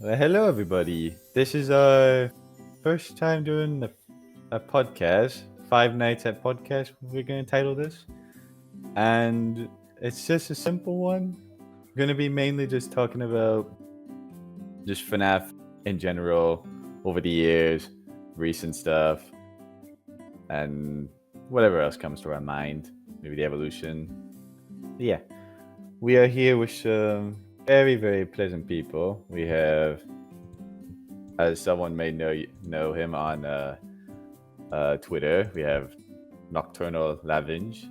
Well, hello, everybody. This is our first time doing a podcast, Five Nights at Podcast. We're going to title this. And it's just a simple one. We're going to be mainly just talking about just FNAF in general over the years, recent stuff, and whatever else comes to our mind. Maybe the evolution. Yeah. We are here with some very, very pleasant people. We have, as someone may know him on Twitter, we have Nocturnal Lavinge,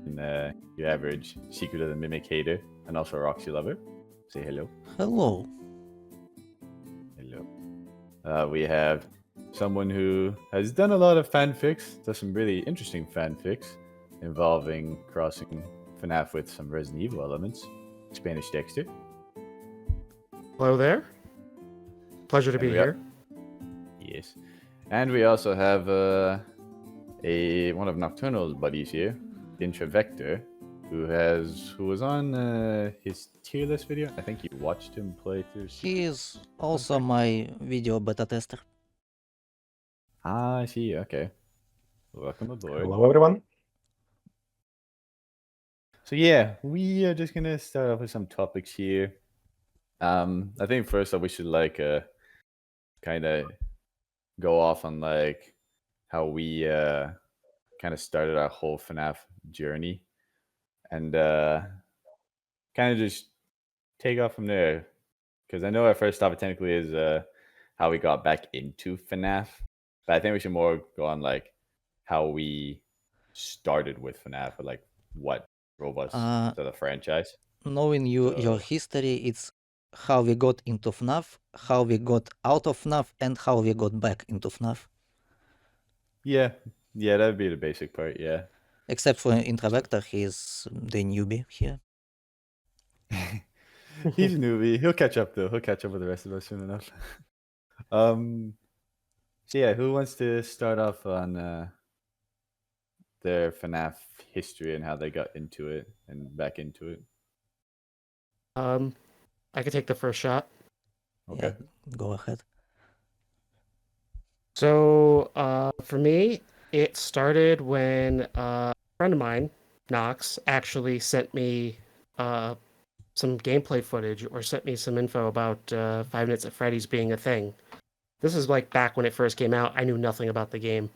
and your average Secret of the Mimic hater, and also a Roxy lover. Say hello. Hello. Hello. We have someone who has done a lot of fanfics, does some really interesting fanfics involving crossing FNAF with some Resident Evil elements. Spanish Dexter. Hello there. Pleasure to be here. Yes. And we also have one of Nocturnal's buddies here, Intravector, who was on his tier list video. I think you watched him play through. He is also my video beta tester. Ah, I see. Okay. Welcome aboard. Hello, everyone. So yeah, we are just gonna start off with some topics here. I think first off we should kind of go off on how we kind of started our whole FNAF journey, and kind of just take off from there. Because I know our first topic technically is how we got back into FNAF, but I think we should more go on how we started with FNAF, or what drove us to the franchise. Knowing your history, it's how we got into FNAF, how we got out of FNAF, and how we got back into FNAF. Yeah, that'd be the basic part. Yeah. Except for Intravector, he's the newbie here. He's a newbie. He'll catch up though. He'll catch up with the rest of us soon enough. So yeah, who wants to start off on their FNAF history and how they got into it and back into it? I could take the first shot. Okay. Yeah, go ahead. So, for me, it started when a friend of mine, Knox, actually sent me some gameplay footage or sent me some info about Five Nights at Freddy's being a thing. This is like back when it first came out. I knew nothing about the game.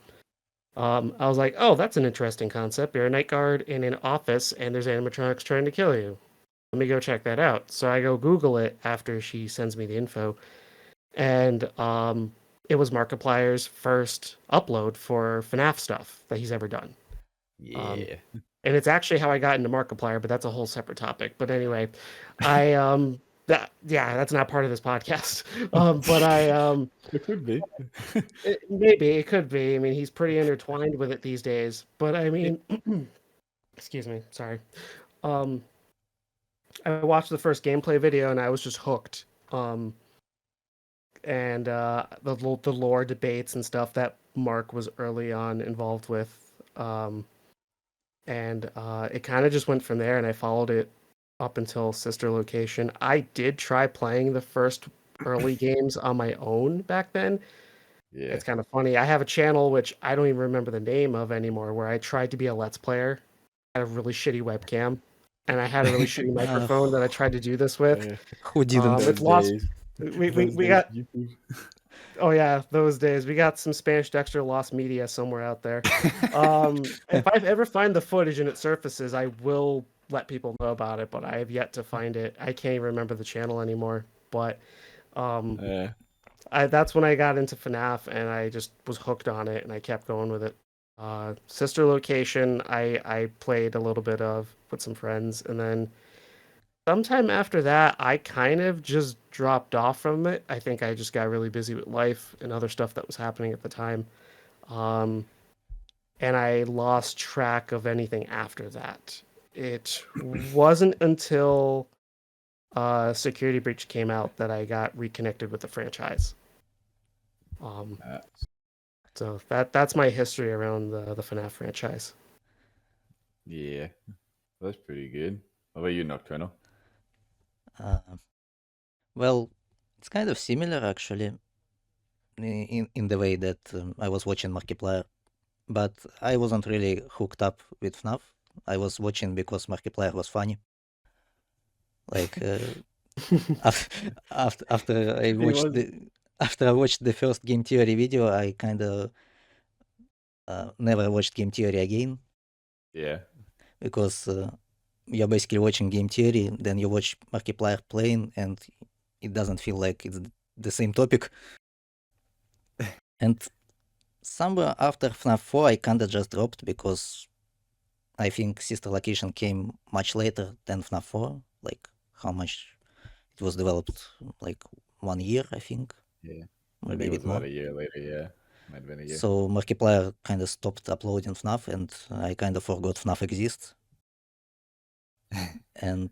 I was like, oh, that's an interesting concept. You're a night guard in an office and there's animatronics trying to kill you. Let me go check that out. So I go Google it after she sends me the info. And it was Markiplier's first upload for FNAF stuff that he's ever done. Yeah. And it's actually how I got into Markiplier, but that's a whole separate topic. But anyway, that's not part of this podcast. But it could be. Maybe it could be. I mean, he's pretty intertwined with it these days. But I mean, excuse me, sorry. I watched the first gameplay video and I was just hooked. And the lore debates and stuff that Mark was early on involved with. And it kind of just went from there, and I followed it up until Sister Location. I did try playing the first early games on my own back then. Yeah. It's kind of funny. I have a channel which I don't even remember the name of anymore, where I tried to be a Let's Player. I had a really shitty webcam, and I had a really shitty microphone that I tried to do this with. Who didn't? It's lost. We got. Oh yeah, those days. We got some Spanish Dexter lost media somewhere out there. If I ever find the footage and it surfaces, I will let people know about it, but I have yet to find it. I can't even remember the channel anymore. But that's when I got into FNAF, and I just was hooked on it, and I kept going with it. Sister Location, I played a little bit of with some friends, and then sometime after that, I kind of just dropped off from it. I think I just got really busy with life and other stuff that was happening at the time. And I lost track of anything after that. It wasn't until Security Breach came out that I got reconnected with the franchise. So that's my history around the FNAF franchise. Yeah, that's pretty good. How about you, Nocturnal? Well, It's kind of similar actually, in the way that I was watching Markiplier, but I wasn't really hooked up with FNAF. I was watching because Markiplier was funny. Like after I He watched was. after I watched the first game theory video, I kind of never watched game theory again Yeah. because you're basically watching game theory, then you watch Markiplier playing, and it doesn't feel like it's the same topic. And somewhere after FNAF 4, I kinda just dropped because I think Sister Location came much later than FNAF 4. Like how much it was developed, like 1 year, I think, Yeah. I maybe think a it was bit more. about a year later. Yeah. Might have been a year. So Markiplier kind of stopped uploading FNAF, and I kind of forgot FNAF exists. And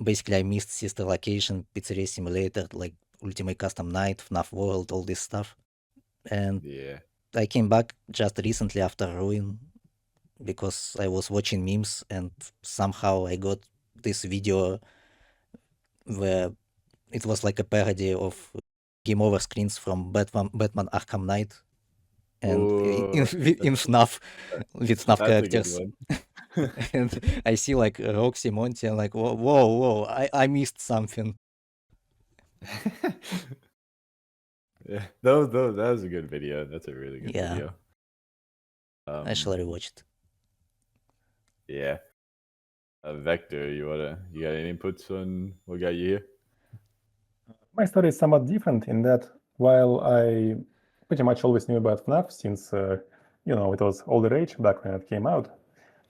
basically, I missed Sister Location, Pizzeria Simulator, like Ultimate Custom Night, FNAF World, all this stuff. And Yeah. I came back just recently after Ruin because I was watching memes, and somehow I got this video where it was like a parody of game over screens from Batman Arkham Knight, and Oh, in FNAF with FNAF that's a good characters. one. And I see like Roxy, Monty, and like whoa, I missed something. Yeah. That was a good video. That's a really good Yeah, video. I shall rewatch it. Yeah. Vector, you got any inputs on what got you here? My story is somewhat different in that while I pretty much always knew about FNAF since, it was all the rage back when it came out.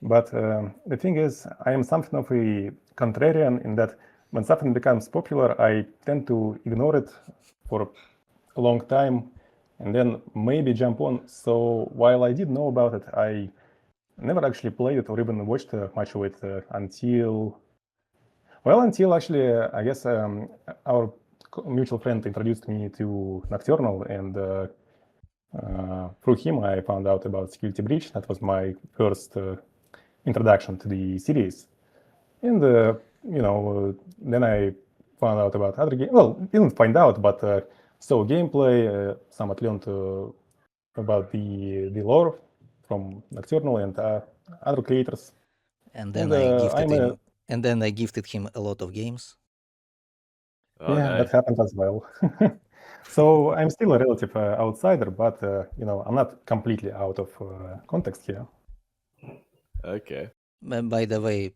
But the thing is, I am something of a contrarian in that when something becomes popular, I tend to ignore it for a long time and then maybe jump on. So while I did know about it, I never actually played it or even watched much of it until actually, I guess our mutual friend introduced me to Nocturnal, and through him I found out about Security Breach. That was my first introduction to the series. And, then I found out about other games. Well, didn't find out, but saw gameplay, somewhat learned about the lore from Nocturnal and other creators. And then And I gifted him a lot of games. Oh, yeah, nice. that happened as well. So I'm still a relative outsider, but I'm not completely out of context here. Okay. By the way,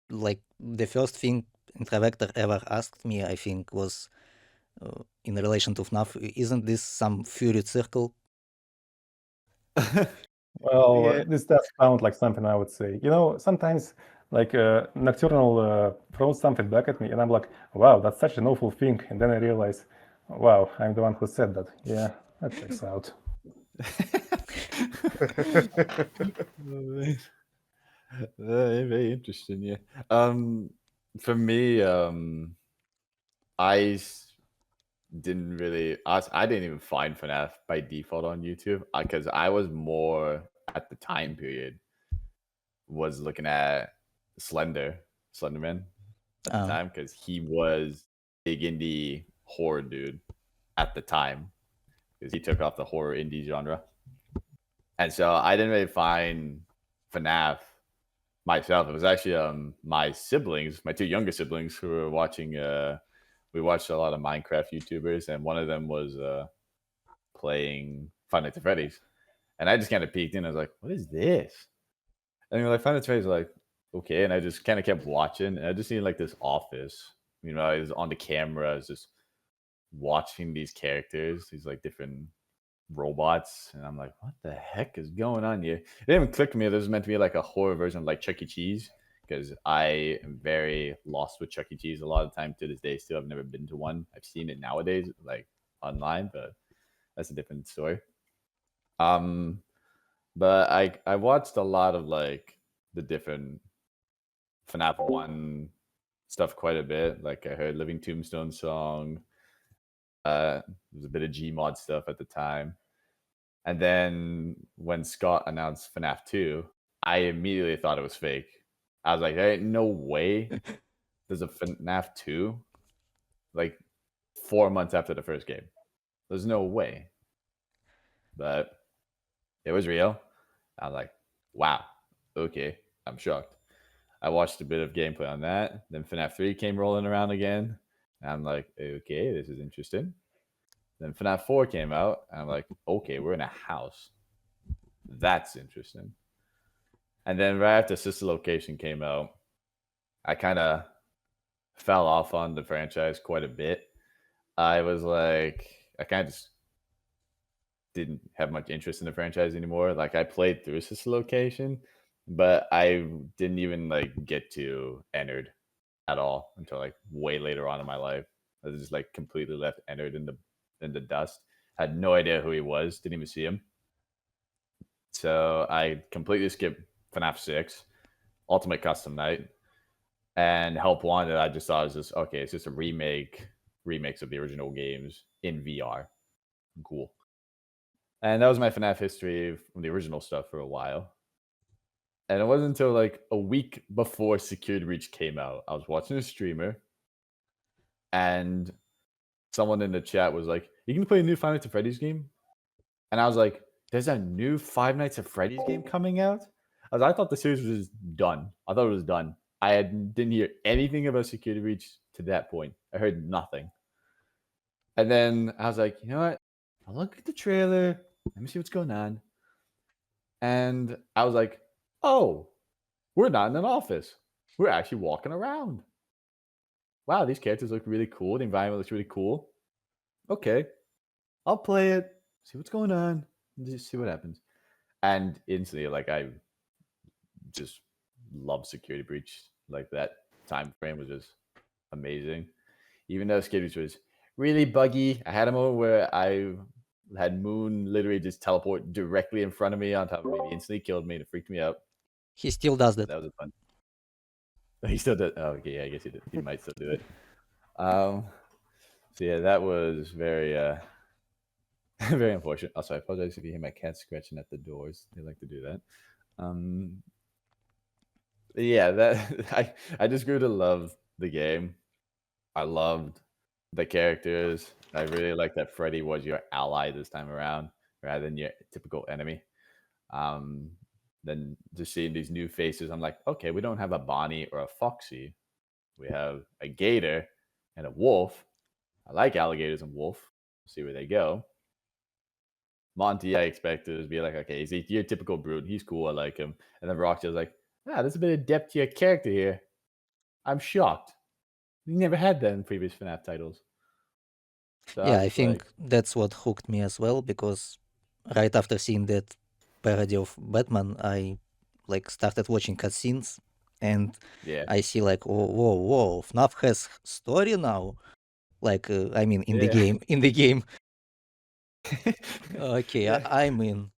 like the first thing Intravector ever asked me, I think, was in relation to FNAF, isn't this some Fury Circle? Well, Yeah. this does sound like something I would say. Sometimes like Nocturnal throws something back at me, and I'm like, wow, that's such an awful thing. And then I realize, wow, I'm the one who said that. Yeah, that checks out. Very interesting. Yeah. For me, I didn't really. I didn't even find FNAF by default on YouTube because I was more at the time period was looking at Slenderman at the Oh. time because he was big indie horror dude at the time because he took off the horror indie genre. And so I didn't really find FNAF myself. It was actually my siblings, my two younger siblings, who were watching. We watched a lot of Minecraft YouTubers, and one of them was playing Five Nights at Freddy's, and I just kind of peeked in. I was like, "What is this?" And we were like, "Five Nights at Freddy's," like, okay, and I just kind of kept watching, and I just seen like this office. I was on the camera, I was just watching these characters, these like different robots, and I'm like, what the heck is going on here? It didn't even click to me. This was meant to be like a horror version of like Chuck E. Cheese because I am very lost with Chuck E. Cheese a lot of the time to this day. Still, I've never been to one. I've seen it nowadays, like online, but that's a different story. But I watched a lot of like the different FNAF 1 stuff quite a bit. Like I heard Living Tombstone song. There was a bit of Gmod stuff at the time. And then when Scott announced FNAF 2, I immediately thought it was fake. I was like, there ain't no way there's a FNAF 2. Like 4 months after the first game. There's no way. But it was real. I was like, wow, okay, I'm shocked. I watched a bit of gameplay on that. Then FNAF 3 came rolling around again. And I'm like, okay, this is interesting. Then FNAF 4 came out. And I'm like, okay, we're in a house. That's interesting. And then right after Sister Location came out, I kind of fell off on the franchise quite a bit. I was like, I kind of just didn't have much interest in the franchise anymore. Like I played through Sister Location, but I didn't even like get to Ennard at all until like way later on in my life. I was just like completely left Ennard in the dust. Had no idea who he was. Didn't even see him. So I completely skipped FNAF 6, Ultimate Custom Night, and Help Wanted. I just thought it was just okay. It's just a remakes of the original games in VR. Cool. And that was my FNAF history from the original stuff for a while. And it wasn't until like a week before Security Breach came out. I was watching a streamer, and someone in the chat was like, "You can play a new Five Nights at Freddy's game?" And I was like, "There's a new Five Nights at Freddy's game coming out?" I thought the series was just done. I thought it was done. Didn't hear anything about Security Breach to that point. I heard nothing. And then I was like, you know what? I'll look at the trailer. Let me see what's going on. And I was like, oh, we're not in an office. We're actually walking around. Wow, these characters look really cool. The environment looks really cool. Okay, I'll play it, see what's going on, and just see what happens. And instantly, like, I just love Security Breach. Like, that time frame was just amazing. Even though Security Breach was really buggy, I had a moment where I had Moon literally just teleport directly in front of me on top of me. He instantly killed me and it freaked me out. He still does that. That was fun. He still did. Oh, okay, yeah, I guess he did. He might still do it. So yeah, that was very very unfortunate. Also, I apologize if you hear my cat scratching at the doors. They like to do that. Yeah, that I just grew to love the game. I loved the characters. I really liked that Freddy was your ally this time around, rather than your typical enemy. Then just seeing these new faces, I'm like, okay, we don't have a Bonnie or a Foxy. We have a gator and a wolf. I like alligators and wolf. See where they go. Monty, I expected to be like, okay, he's your typical brute. He's cool. I like him. And then Roxy's like, there's a bit of depth to your character here. I'm shocked. We never had that in previous FNAF titles. So Yeah, I think that's what hooked me as well, because right after seeing that parody of Batman, I like started watching cutscenes, and yeah, I see like, whoa, FNAF has story now. Like, I mean, in the game. Okay, Yeah. I'm in.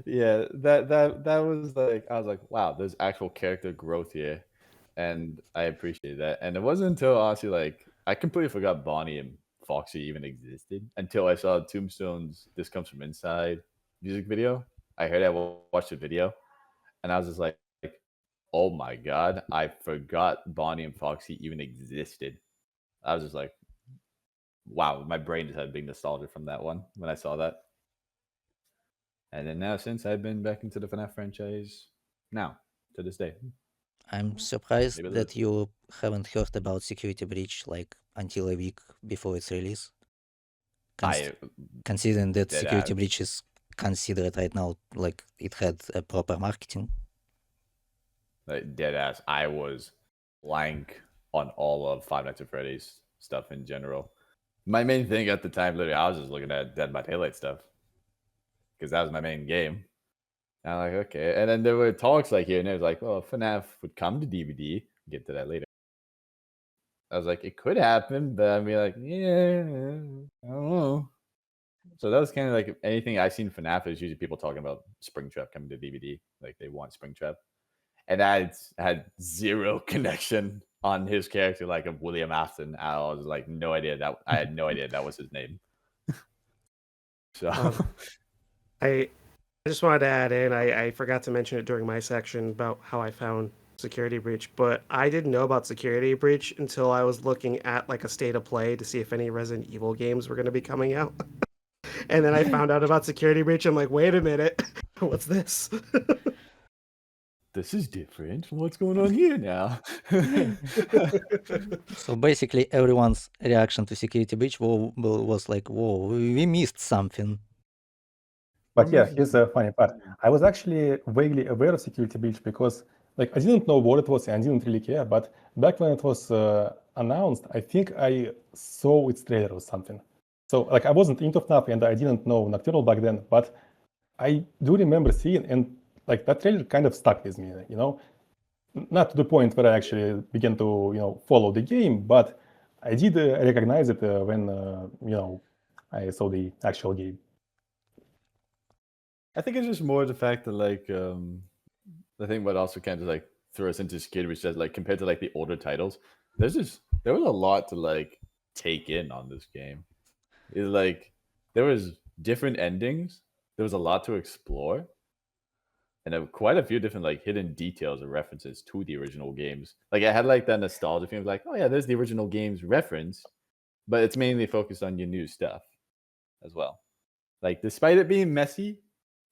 Yeah, that was like, I was like, wow, there's actual character growth here, and I appreciate that. And it wasn't until honestly, like, I completely forgot Bonnie and Foxy even existed until I saw Tombstone's "This Comes From Inside" music video. I heard, I watched the video, and I was just like, oh my god, I forgot Bonnie and Foxy even existed. I was just like, wow, my brain just had big nostalgia from that one when I saw that. And then now, since I've been back into the FNAF franchise, now to this day. I'm surprised Maybe a that you haven't heard about Security Breach like until a week before its release. Considering that Security Breach is considered right now like it had a proper marketing. Like, dead ass, I was blank on all of Five Nights at Freddy's stuff in general. My main thing at the time, literally, I was just looking at Dead by Daylight stuff because that was my main game. And I'm like, okay. And then there were talks like here and there, was like, well, FNAF would come to DVD. Get to that later. I was like, it could happen, but I'd be like, yeah, I don't know. So that was kind of like anything I've seen FNAF is usually people talking about Springtrap coming to DVD. Like they want Springtrap. And I had zero connection on his character, like of William Afton. I was like, no idea that I had no idea that was his name. So I just wanted to add in, I forgot to mention it during my section about how I found Security Breach, but I didn't know about Security Breach until I was looking at like a state of play to see if any Resident Evil games were going to be coming out. And then I found out about Security Breach. I'm like, wait a minute, what's this? This is different from what's going on here now. So basically, everyone's reaction to Security Breach was like, "Whoa, we missed something." But yeah, here's the funny part. I was actually vaguely aware of Security Breach because like I didn't know what it was and I didn't really care. But back when it was announced, I think I saw its trailer or something. So like I wasn't into FNAF and I didn't know Nocturnal back then, but I do remember seeing and like that trailer kind of stuck with me, you know, not to the point where I actually began to, you know, follow the game, but I did recognize it when, you know, I saw the actual game. I think it's just more the fact that like the thing what also kind of like threw us into Security, which says like compared to like the older titles, there was a lot to like take in on this game. It's like there was different endings, there was a lot to explore, and quite a few different like hidden details or references to the original games. Like I had like that nostalgia feeling of like, oh yeah, there's the original games reference, but it's mainly focused on your new stuff as well. Like despite it being messy,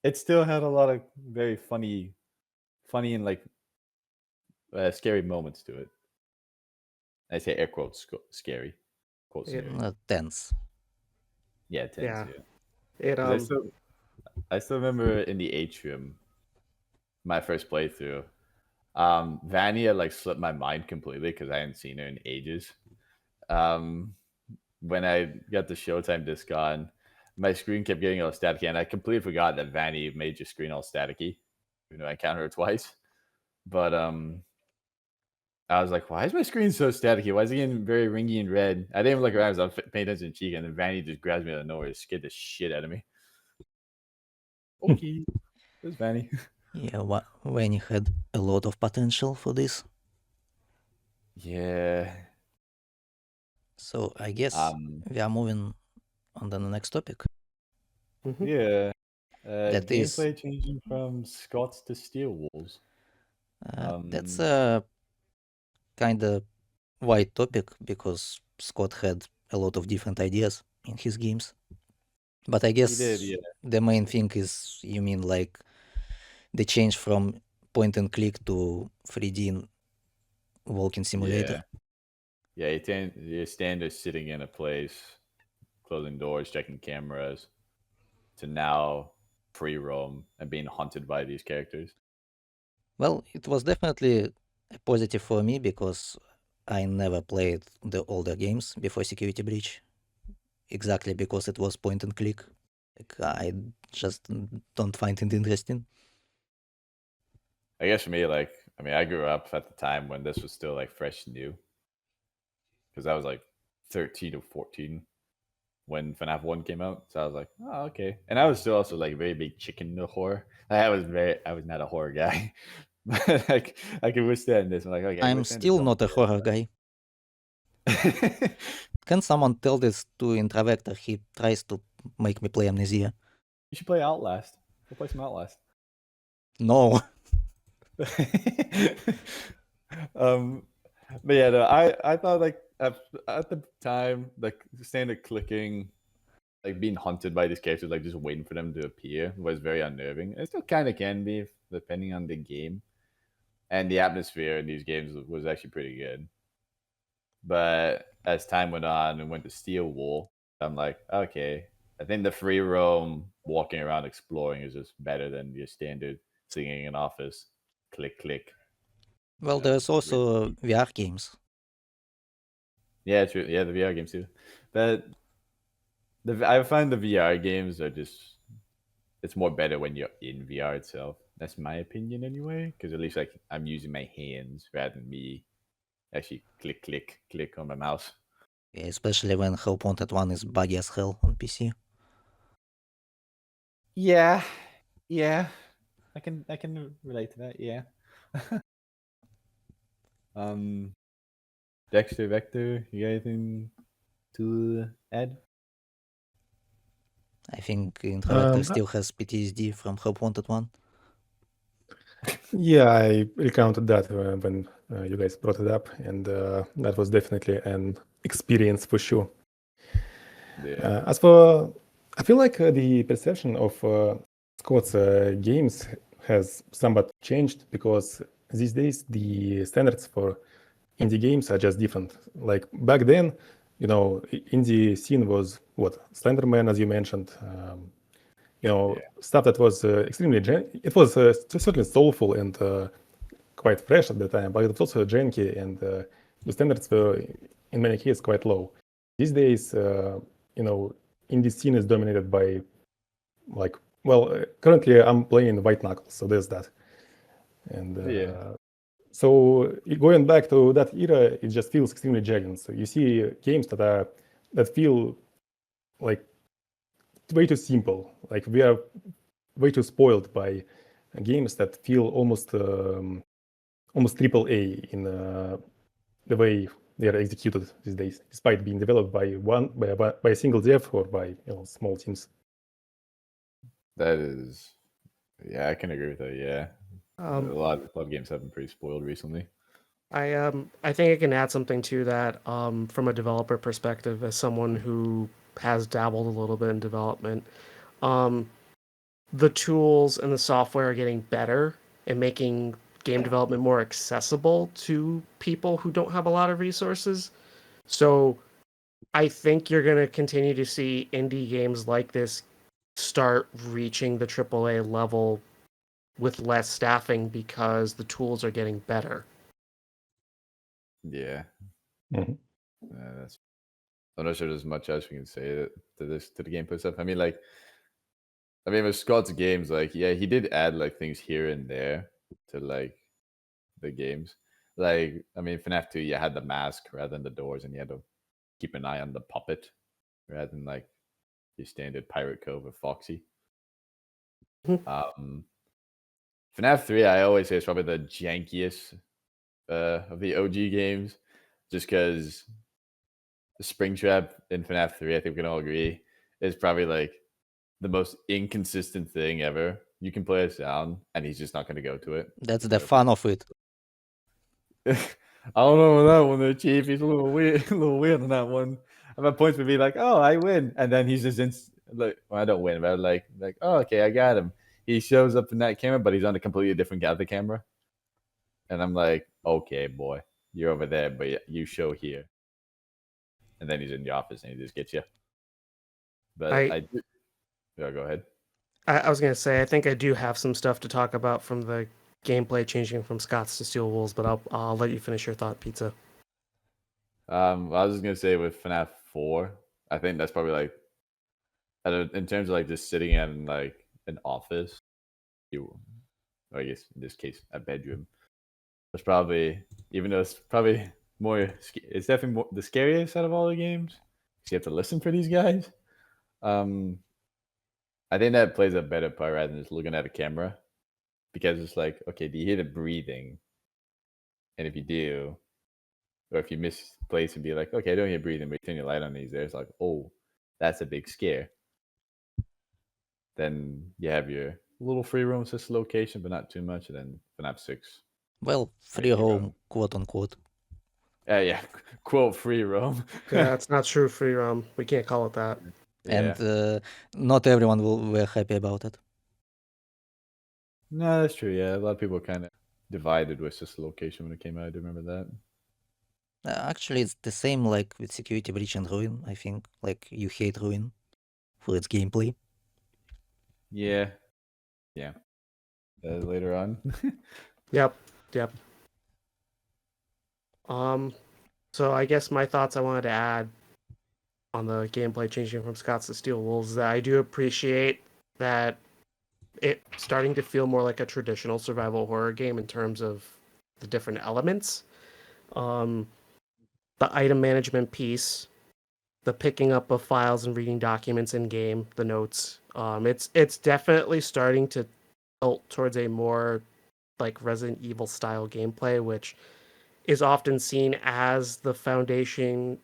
it still had a lot of very funny and like scary moments to it. I say air quotes scary. Quotes Yeah. Tense. Yeah, tense. Yeah. Yeah. It 'Cause I still remember in the atrium, my first playthrough. Vanny had like slipped my mind completely because I hadn't seen her in ages. When I got the Showtime disc on, my screen kept getting all staticky, and I completely forgot that Vanny made your screen all staticky. You know, I encountered her twice, but I was like, why is my screen so staticky? Why is it getting very ringy and red? I didn't even look around. I was paying attention to Chica, and then Vanny just grabs me out of nowhere. It scared the shit out of me. Okay, there's Vanny. Yeah, Vanny had a lot of potential for this. Yeah. So I guess we are moving on to the next topic. Mhm. Yeah. That is- gameplay changing from Scots to Steel Walls. That's a kind of wide topic because Scott had a lot of different ideas in his games. But I guess did, yeah. the main thing is, you mean like the change from point and click to 3D walking simulator. Yeah, you stand there sitting in a place, closing doors, checking cameras, to now free roam and being haunted by these characters. Well, it was definitely a positive for me because I never played the older games before Security Breach. Exactly because it was point and click. Like, I just don't find it interesting. I guess for me, like, I mean, I grew up at the time when this was still like fresh and new, because I was like 13 or 14 when FNAF 1 came out. So I was like, oh, okay. And I was still also like very big chicken to horror. I was not a horror guy. But like I could withstand this. I'm like, okay. I'm still not a horror guy. Can someone tell this to Intravector? He tries to make me play Amnesia. You should play Outlast. Go play some Outlast. No. But yeah, no, I thought like at the time, like standard clicking, like being hunted by these characters, like just waiting for them to appear was very unnerving. It still kind of can be, depending on the game, and the atmosphere in these games was actually pretty good. But as time went on and went to Steel Wool, I'm like, okay, I think the free roam, walking around exploring is just better than your standard sitting in an office, click click. Well, there's also VR games. Yeah, true. Yeah, the VR games too. But I find the VR games are just, it's more better when you're in VR itself. That's my opinion anyway, because at least like I'm using my hands rather than me actually click click click on my mouse. Yeah, especially when Help Wanted 1 is buggy as hell on PC. Yeah, I can relate to that. Yeah. Dexter Vector, you got anything to add? I think Intravector still has PTSD from Help Wanted 1. Yeah, I recounted that when you guys brought it up, and that was definitely an experience for sure. Yeah. As for, I feel like the perception of Scott's games has somewhat changed because these days the standards for indie games are just different. Like back then, indie scene was what Slenderman, as you mentioned. Stuff that was extremely it was certainly soulful and quite fresh at the time, but it was also janky, and the standards were in many cases quite low. These days, indie scene is dominated by currently I'm playing White Knuckles, so there's that. And so going back to that era, it just feels extremely jagged. So you see games that feel like way too simple. Like we are way too spoiled by games that feel almost triple A in the way they are executed these days, despite being developed by a single dev or by small teams. That is, yeah, I can agree with that. Yeah, a Um, lot of games have been pretty spoiled recently. I think I can add something to that from a developer perspective, as someone who has dabbled a little bit in development. The tools and the software are getting better and making game development more accessible to people who don't have a lot of resources. So I think you're going to continue to see indie games like this start reaching the AAA level with less staffing because the tools are getting better. Yeah, Mhm. that's. I'm not sure there's much else we can say to the gameplay stuff. I mean, with Scott's games, yeah, he did add things here and there to the games. FNAF 2, you had the mask rather than the doors, and you had to keep an eye on the puppet rather than your standard pirate cove with Foxy. FNAF 3, I always say, is probably the jankiest of the OG games, just because the Springtrap in FNAF 3, I think we can all agree, is probably the most inconsistent thing ever. You can play a sound, and he's just not going to go to it. That's the fun of it. I don't know on that one there, Chief. He's a little weird, on that one. I've had points would be like, "Oh, I win," and then he's just I don't win, but oh, okay, I got him. He shows up in that camera, but he's on a completely different other camera, and I'm like, "Okay, boy, you're over there, but you show here," and then he's in the office and he just gets you. But I do. Yeah, go ahead. I was going to say, I think I do have some stuff to talk about from the gameplay changing from Scots to Steel Wolves, but I'll let you finish your thought, Pizza. I was just gonna say with FNAF 4, I think that's probably in terms of just sitting in an office, or I guess in this case a bedroom. It's probably, even though it's probably it's definitely the scariest out of all the games. Because you have to listen for these guys. I think that plays a better part rather than just looking at a camera, because it's okay, do you hear the breathing? And if you do, or if you misplace and be okay, I don't hear breathing, but you turn your light on these, there's oh, that's a big scare. Then you have your little free roam assist location, but not too much, and then FNAF 6. Well, free roam, quote unquote. Yeah, quote free roam. Yeah, it's not true free roam. We can't call it that. And not everyone were happy about it. No, that's true. Yeah, a lot of people kind of divided with this location when it came out. I do remember that. Actually, it's the same like with Security Breach and Ruin, I think. Like, you hate Ruin for its gameplay. Yeah. Later on. Yep. So I guess my thoughts I wanted to add on the gameplay changing from Scots to Steel Wolves is that I do appreciate that it starting to feel more like a traditional survival horror game in terms of the different elements. The item management piece, the picking up of files and reading documents in game, the notes. It's definitely starting to tilt towards a more like Resident Evil style gameplay, which is often seen as the foundation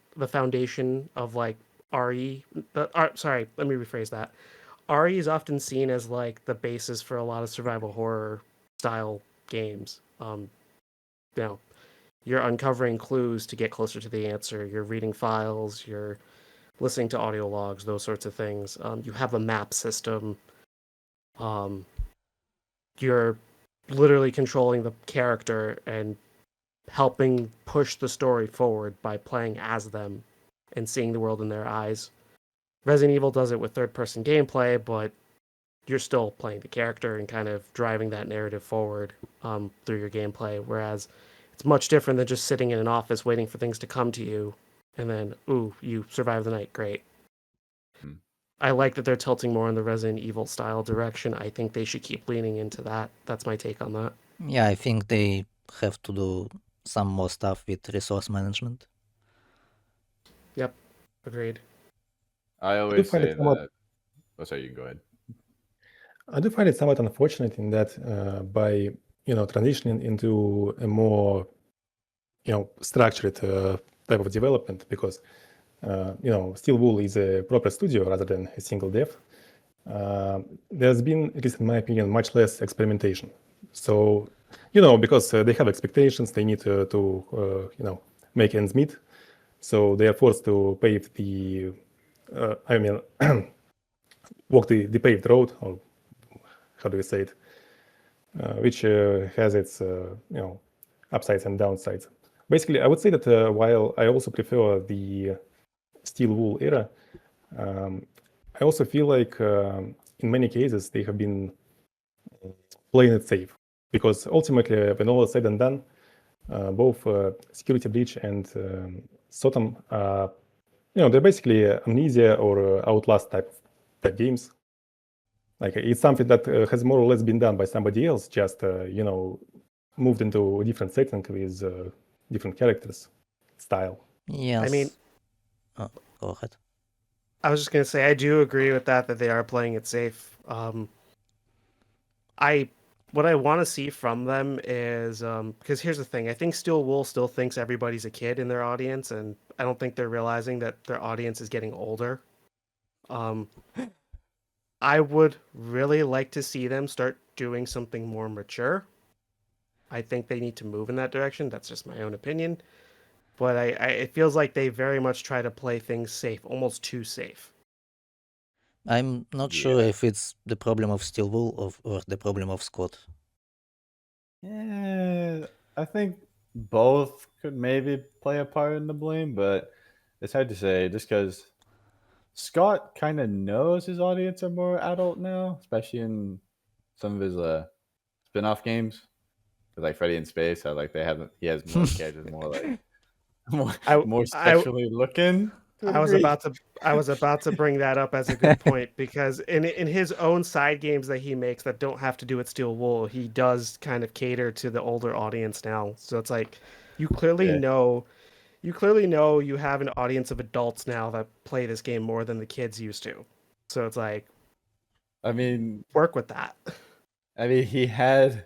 of like RE. Sorry, let me rephrase that. RE is often seen as like the basis for a lot of survival horror style games. You're uncovering clues to get closer to the answer. You're reading files. You're listening to audio logs. Those sorts of things. You have a map system. You're literally controlling the character and helping push the story forward by playing as them and seeing the world in their eyes. Resident Evil does it with third-person gameplay, but you're still playing the character and kind of driving that narrative forward through your gameplay, whereas it's much different than just sitting in an office waiting for things to come to you, and then, ooh, you survive the night, great. I like that they're tilting more in the Resident Evil style direction. I think they should keep leaning into that. That's my take on that. Yeah, I think they have to do some more stuff with resource management. Yep, agreed. I always find say it somewhat- that. Oh, sorry, you can go ahead. I do find it somewhat unfortunate in that by transitioning into a more structured type of development, because Steel Wool is a proper studio rather than a single dev. There's been, at least in my opinion, much less experimentation. So because they have expectations, they need to make ends meet. So they are forced to pave the walk the paved road, or how do we say it, which has its upsides and downsides. Basically, I would say that while I also prefer the Steel Wool era, I also feel like in many cases they have been playing it safe, because ultimately, when all is said and done, both Security Breach and Sotom, they're basically Amnesia or Outlast type games. Like, it's something that has more or less been done by somebody else, just moved into a different setting with different characters, style. Yes. I mean, go ahead. I was just gonna say I do agree with that they are playing it safe. What I want to see from them is because here's the thing: I think Steel Wool still thinks everybody's a kid in their audience, and I don't think they're realizing that their audience is getting older. I would really like to see them start doing something more mature. I think they need to move in that direction. That's just my own opinion. But it feels like they very much try to play things safe, almost too safe. I'm not sure Yeah. if it's the problem of Steel Wool or the problem of Scott. Yeah, I think both could maybe play a part in the blame, but it's hard to say just because Scott kind of knows his audience are more adult now, especially in some of his spin-off games. Like Freddy in Space, how like he has more characters more like more sexually looking. I was about to bring that up as a good point, because in his own side games that he makes that don't have to do with Steel Wool, he does kind of cater to the older audience now. So it's like you clearly know you have an audience of adults now that play this game more than the kids used to. So it's like, I mean, work with that. I mean, he had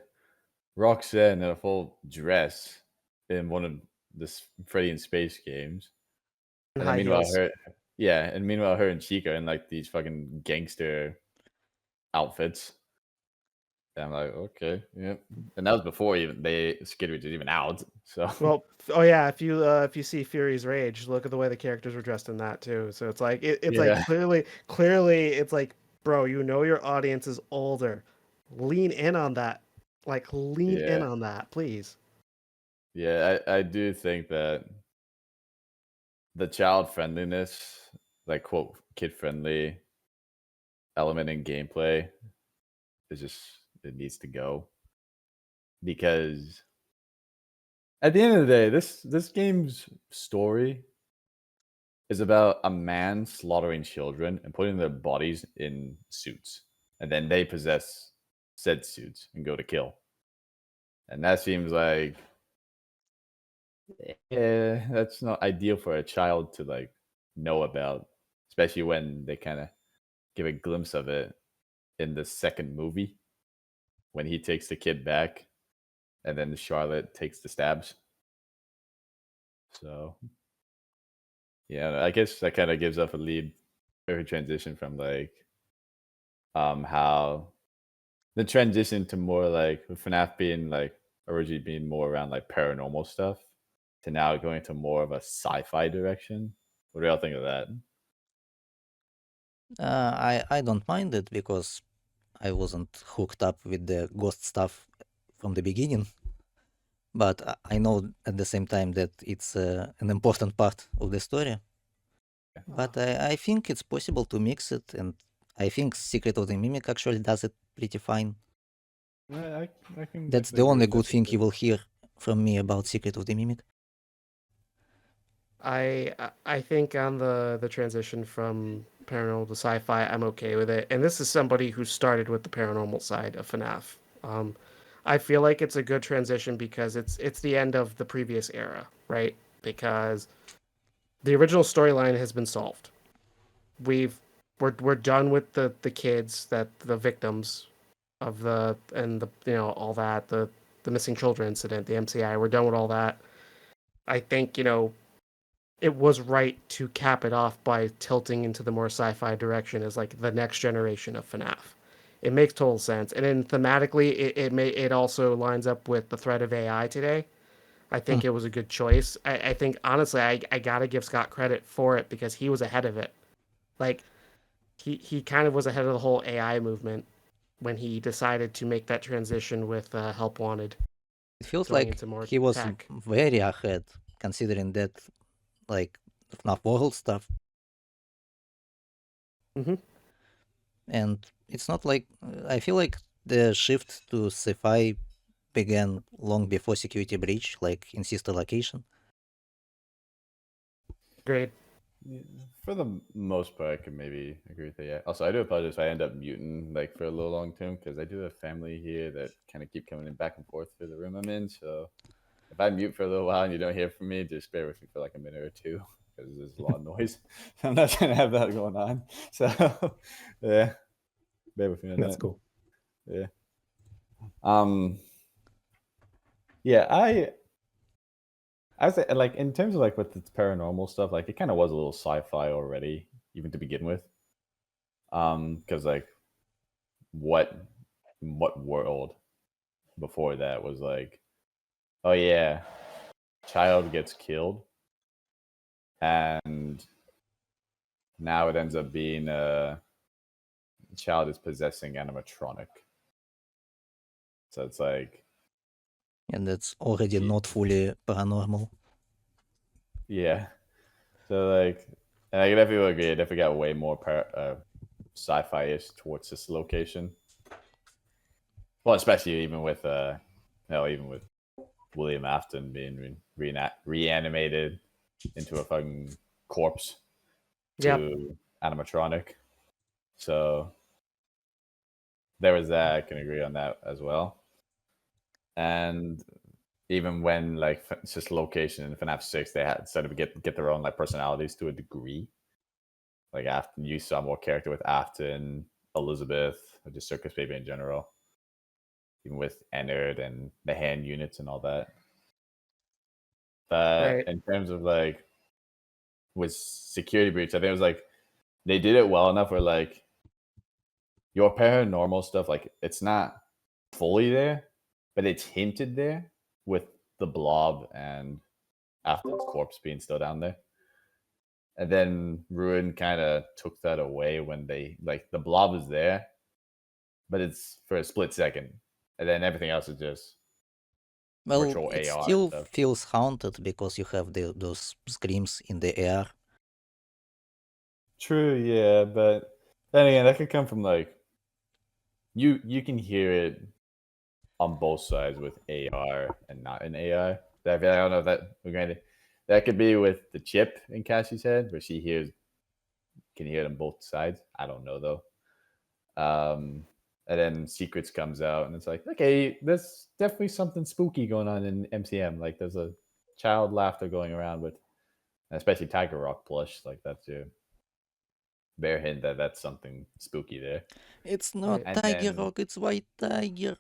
Roxanne in a full dress in one of the Freddy in Space games. And then meanwhile, her and Chica in like these fucking gangster outfits. And I'm like, okay, yeah. And that was before even Skid was even out. So Well, oh yeah, if you see Fury's Rage, look at the way the characters were dressed in that too. So it's like like clearly it's like, bro, your audience is older. Lean in on that. Like lean in on that, please. Yeah, I do think that the child friendliness, like quote kid friendly element in gameplay it needs to go. Because at the end of the day, this game's story is about a man slaughtering children and putting their bodies in suits. And then they possess said suits and go to kill. And that seems like that's not ideal for a child to like know about, especially when they kind of give a glimpse of it in the second movie when he takes the kid back and then Charlotte takes the stabs. So yeah, I guess that kind of gives up a lead for transition from like how the transition to more like FNAF being like originally being more around like paranormal stuff to now going to more of a sci-fi direction. What do y'all think of that? I don't mind it because I wasn't hooked up with the ghost stuff from the beginning. But I know at the same time that it's an important part of the story. But I think it's possible to mix it, and I think Secret of the Mimic actually does it pretty fine. Yeah, I can That's definitely the agree only with good that thing too. you will hear from me about Secret of the Mimic. I think on the transition from paranormal to sci-fi, I'm okay with it. And this is somebody who started with the paranormal side of FNAF. I feel like it's a good transition because it's the end of the previous era, right? Because the original storyline has been solved. We're done with the kids, that the victims of the all that, the missing children incident, the MCI. We're done with all that. I think it was right to cap it off by tilting into the more sci-fi direction as like the next generation of FNAF. It makes total sense, and then thematically, it also lines up with the threat of AI today. I think it was a good choice. I think honestly, I gotta give Scott credit for it because he was ahead of it. Like he kind of was ahead of the whole AI movement when he decided to make that transition with Help Wanted, It feels going like into more he was tech. very ahead, considering that, like, FNAF World stuff. Hmm. And it's not like I feel like the shift to sci-fi began long before Security Breach, like in Sister Location. Great. Yeah, for the most part, I can maybe agree with that. Yeah. Also, I do apologize if I end up muting like for a little long term because I do have family here that kind of keep coming in back and forth through the room I'm in. So if I mute for a little while and you don't hear from me, just bear with me for like a minute or two because there's a lot of noise. I'm not trying to have that going on. So yeah, bear with me on That's that. cool. Yeah. Yeah, I was like in terms of like with the paranormal stuff, like it kind of was a little sci-fi already, even to begin with. Because like what world before that was like, oh yeah, child gets killed, and now it ends up being a child is possessing animatronic. So it's like, And that's already not fully paranormal. yeah. So like, and I definitely agree. I definitely got way more sci-fi-ish towards this location. Well, especially even with even with William Afton being reanimated into a fucking corpse Yep. to animatronic. So there was that. I can agree on that as well. And even when like it's just location in FNAF 6, they had started to get their own like personalities to a degree. Like Afton, you saw more character with Afton, Elizabeth, or just Circus Baby in general. Even with Ennard and the hand units and all that. But Right. in terms of like with Security Breach, I think it was like they did it well enough where like your paranormal stuff, like it's not fully there, but it's hinted there with the blob and Afton's corpse being still down there. And then Ruin kind of took that away when they like the blob is there, but it's for a split second, and then everything else is just Well, virtual it AR still stuff. feels haunted because you have those screams in the air. True, yeah, but then again, that could come from like you can hear it on both sides with AR and not in AI. I don't know if that we're going to that could be with the chip in Cassie's head where she can hear it on both sides. I don't know though. And then Secrets comes out and it's like, okay, there's definitely something spooky going on in MCM. Like there's a child laughter going around with, especially Tiger Rock plush. Like that's your bare hint that that's something spooky there. It's not Right. And Tiger then Rock, it's White Tiger.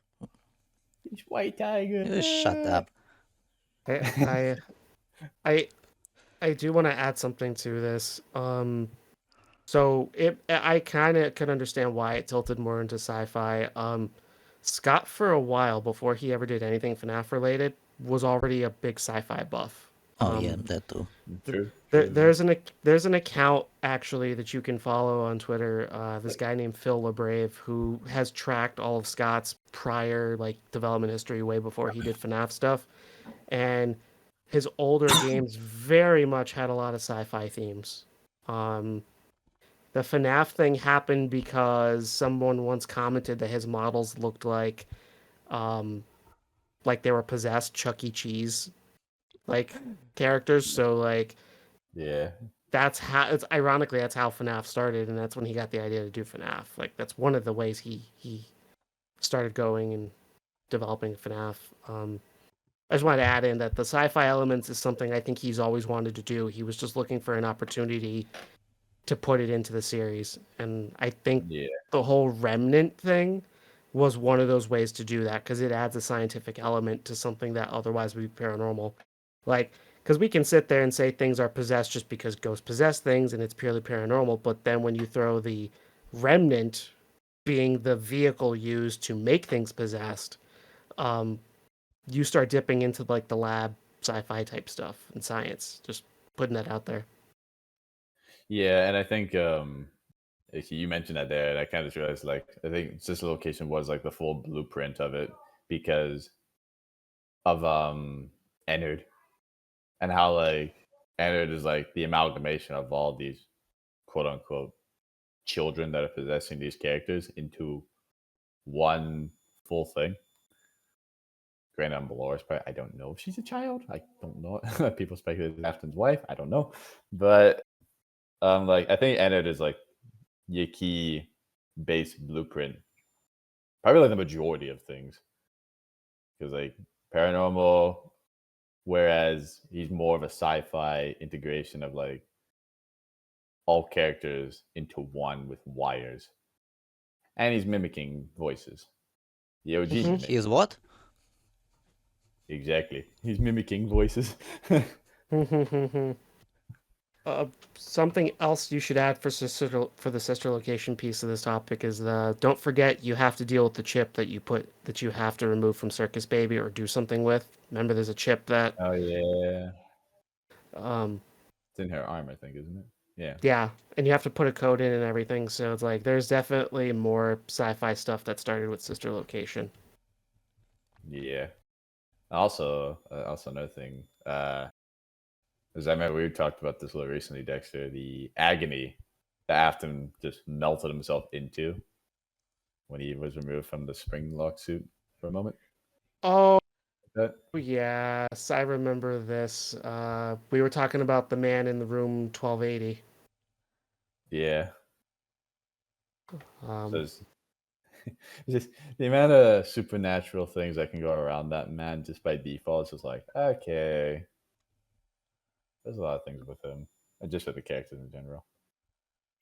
it's White Tiger. Shut up. I I I, I do want to add something to this. So I kind of could understand why it tilted more into sci-fi. Scott, for a while before he ever did anything FNAF related, was already a big sci-fi buff. Oh yeah, that too. True. There's an account actually that you can follow on Twitter. This guy named Phil LeBrave who has tracked all of Scott's prior like development history way before he did FNAF stuff, and his older games very much had a lot of sci-fi themes. Um, the FNAF thing happened because someone once commented that his models looked um, like they were possessed Chuck E. Cheese like characters. So like Yeah. that's how it's ironically that's how FNAF started, and that's when he got the idea to do FNAF. Like that's one of the ways he started going and developing FNAF. I just wanted to add in that the sci-fi elements is something I think he's always wanted to do. He was just looking for an opportunity to put it into the series, and I think Yeah. the whole remnant thing was one of those ways to do that because it adds a scientific element to something that otherwise would be paranormal. Like, because we can sit there and say things are possessed just because ghosts possess things and it's purely paranormal, but then when you throw the remnant being the vehicle used to make things possessed, um, you start dipping into like the lab sci-fi type stuff and science. Just putting that out there. Yeah, and I think you mentioned that there, and I kind of just realized like I think Sister Location was like the full blueprint of it because of Ennard and how like Ennard is like the amalgamation of all these quote unquote children that are possessing these characters into one full thing. Granted, I'm Dolores, but I don't know if she's a child. I don't know. People speculate it's Afton's wife. I don't know, but like I think Ennard is like your key base blueprint, probably like the majority of things, because like paranormal, whereas he's more of a sci-fi integration of like all characters into one with wires, and he's mimicking voices. The OG Mhm. mimic. He is what? Exactly. He's mimicking voices. Something else you should add for the sister location piece of this topic is don't forget you have to deal with the chip that you have to remove from Circus Baby or do something with. Remember, there's a chip that Oh yeah, um it's in her arm, I think, isn't it? Yeah. yeah, and you have to put a code in and everything. So it's like there's definitely more sci-fi stuff that started with sister location. Yeah. Also another thing. As I remember, we talked about this a little recently, Dexter. The agony that Afton just melted himself into when he was removed from the spring lock suit for a moment. Oh That yes, I remember this. We were talking about the man in the room 1280. yeah. So Um, it's just the amount of supernatural things that can go around that man just by default. It's just like okay, there's a lot of things with him, and just with the characters in general.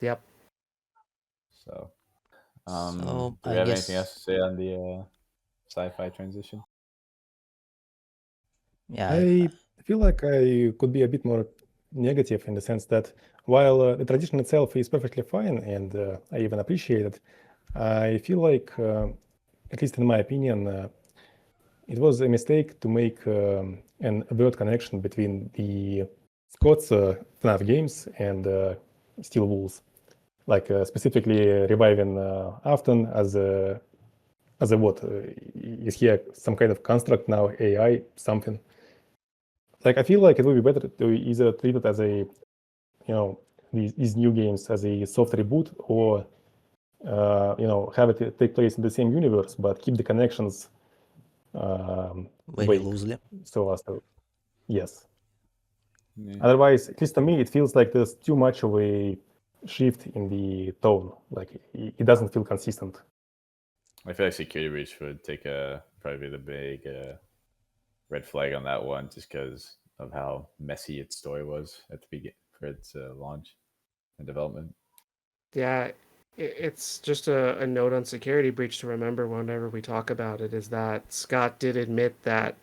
yep. So, So do we I have anything guess else to say on the sci-fi transition? yeah. I feel like I could be a bit more negative in the sense that while the tradition itself is perfectly fine and I even appreciate it, I feel like, at least in my opinion, it was a mistake to make an overt connection between the Scott's FNAF games and Steel Wolves, like specifically reviving Afton as a what? Is he some kind of construct now, AI, something? Like I feel like it would be better to either treat it as a, these new games as a soft reboot, or have it take place in the same universe but keep the connections Very vague, loosely. so as to, yes. Yeah. Otherwise, at least to me, it feels like there's too much of a shift in the tone. Like it doesn't feel consistent. I feel like Security Breach would take probably the big red flag on that one, just because of how messy its story was at the beginning for its launch and development. Yeah, it's just a note on security breach to remember whenever we talk about it is that Scott did admit that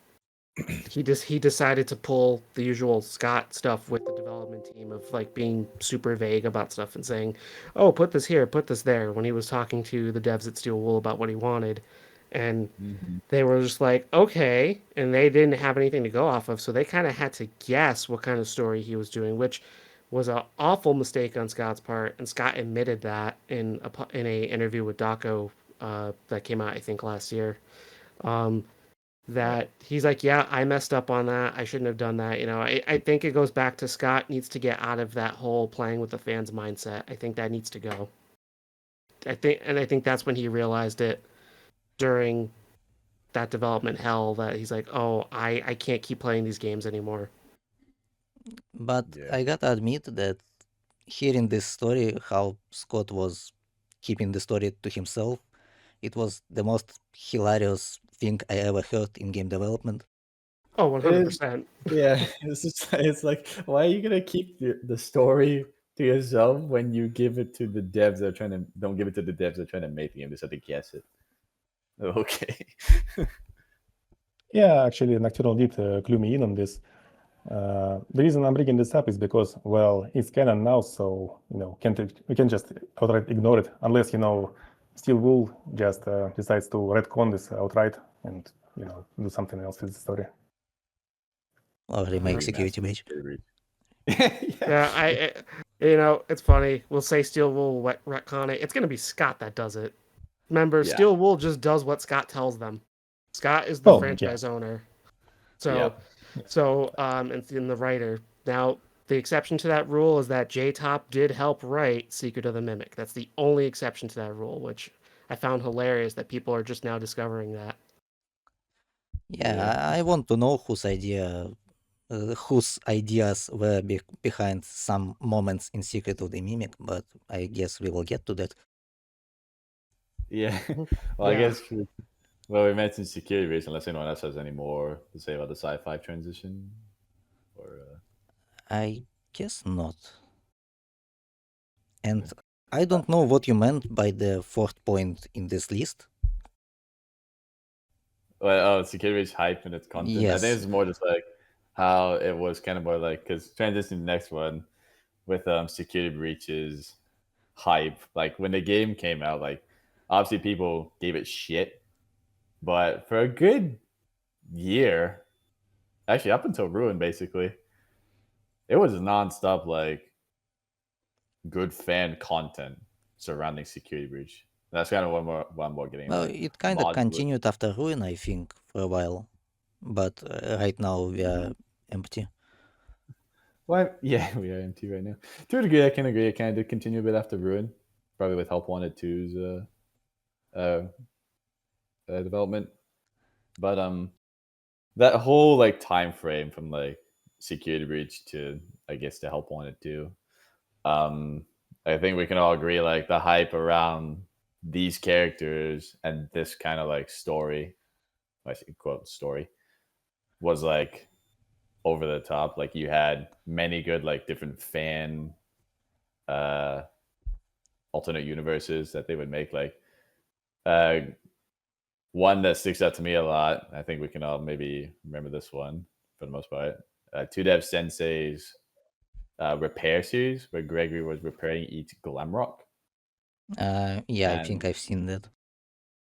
he decided to pull the usual Scott stuff with the development team of like being super vague about stuff and saying, "Oh, put this here, put this there," when he was talking to the devs at Steel Wool about what he wanted. And Mhm. they were just like, okay, and they didn't have anything to go off of, so they kind of had to guess what kind of story he was doing, which was an awful mistake on Scott's part, and Scott admitted that in a interview with Daco that came out, I think, last year. That he's like, yeah, I messed up on that. I shouldn't have done that. I think it goes back to Scott needs to get out of that whole playing with the fans mindset. I think that needs to go. I think that's when he realized it during that development hell that he's like, oh, I can't keep playing these games anymore. But Yeah. I gotta admit that hearing this story, how Scott was keeping the story to himself, it was the most hilarious thing I ever heard in game development. Oh, It is, 100%. yeah, it's like, why are you gonna keep the story to yourself when you give it to the devs that are trying to don't give it to the devs that are trying to make the game, just have to guess it. Okay. Yeah, actually, Nocturnal did clue me in on this. The reason I'm bringing this up is because, well, it's canon now, so we can just outright ignore it unless Steel Wool just decides to retcon this outright and do something else with the story. Or remake Remaster Security Breach. Security Yeah, it's funny. We'll say Steel Wool retcon it. It's gonna be Scott that does it. Remember, Yeah. Steel Wool just does what Scott tells them. Scott is the Oh, franchise owner. So, Yep. and in the writer. Now, the exception to that rule is that J-Top did help write Secret of the Mimic. That's the only exception to that rule, which I found hilarious that people are just now discovering that. Yeah, Yeah. I want to know whose ideas were behind some moments in Secret of the Mimic, but I guess we will get to that. Yeah. Well, I Yeah. guess we mentioned Security Breach, unless anyone else has any more to say about the Sci-fi transition, or I guess not. And I don't know what you meant by the fourth point in this list. well, Security Breach hype and its content. I think Yes. it's more just like how it was kind of more like, because transition to the next one with Security Breach's hype. Like when the game came out, like obviously people gave it shit, but for a good year, actually up until Ruin, basically, it was nonstop like good fan content surrounding Security Breach. That's kind of what I'm more getting Well, like it kind of mods. continued after Ruin, I think, for a while. But right now we are empty. Well, yeah, we are empty right now. To a degree, I can agree. It kind of did continue a bit after Ruin, probably with Help Wanted 2's development. But that whole like time frame from like Security Breach to I guess to Help Wanted 2, I think we can all agree like the hype around these characters and this kind of like story, I say quote story, was like over the top. Like you had many good like different fan uh alternate universes that they would make. Like uh one that sticks out to me a lot, I think we can all maybe remember this one for the most part. Two Dev Sensei's repair series where Gregory was repairing each Glamrock. Yeah, I think And I've seen that.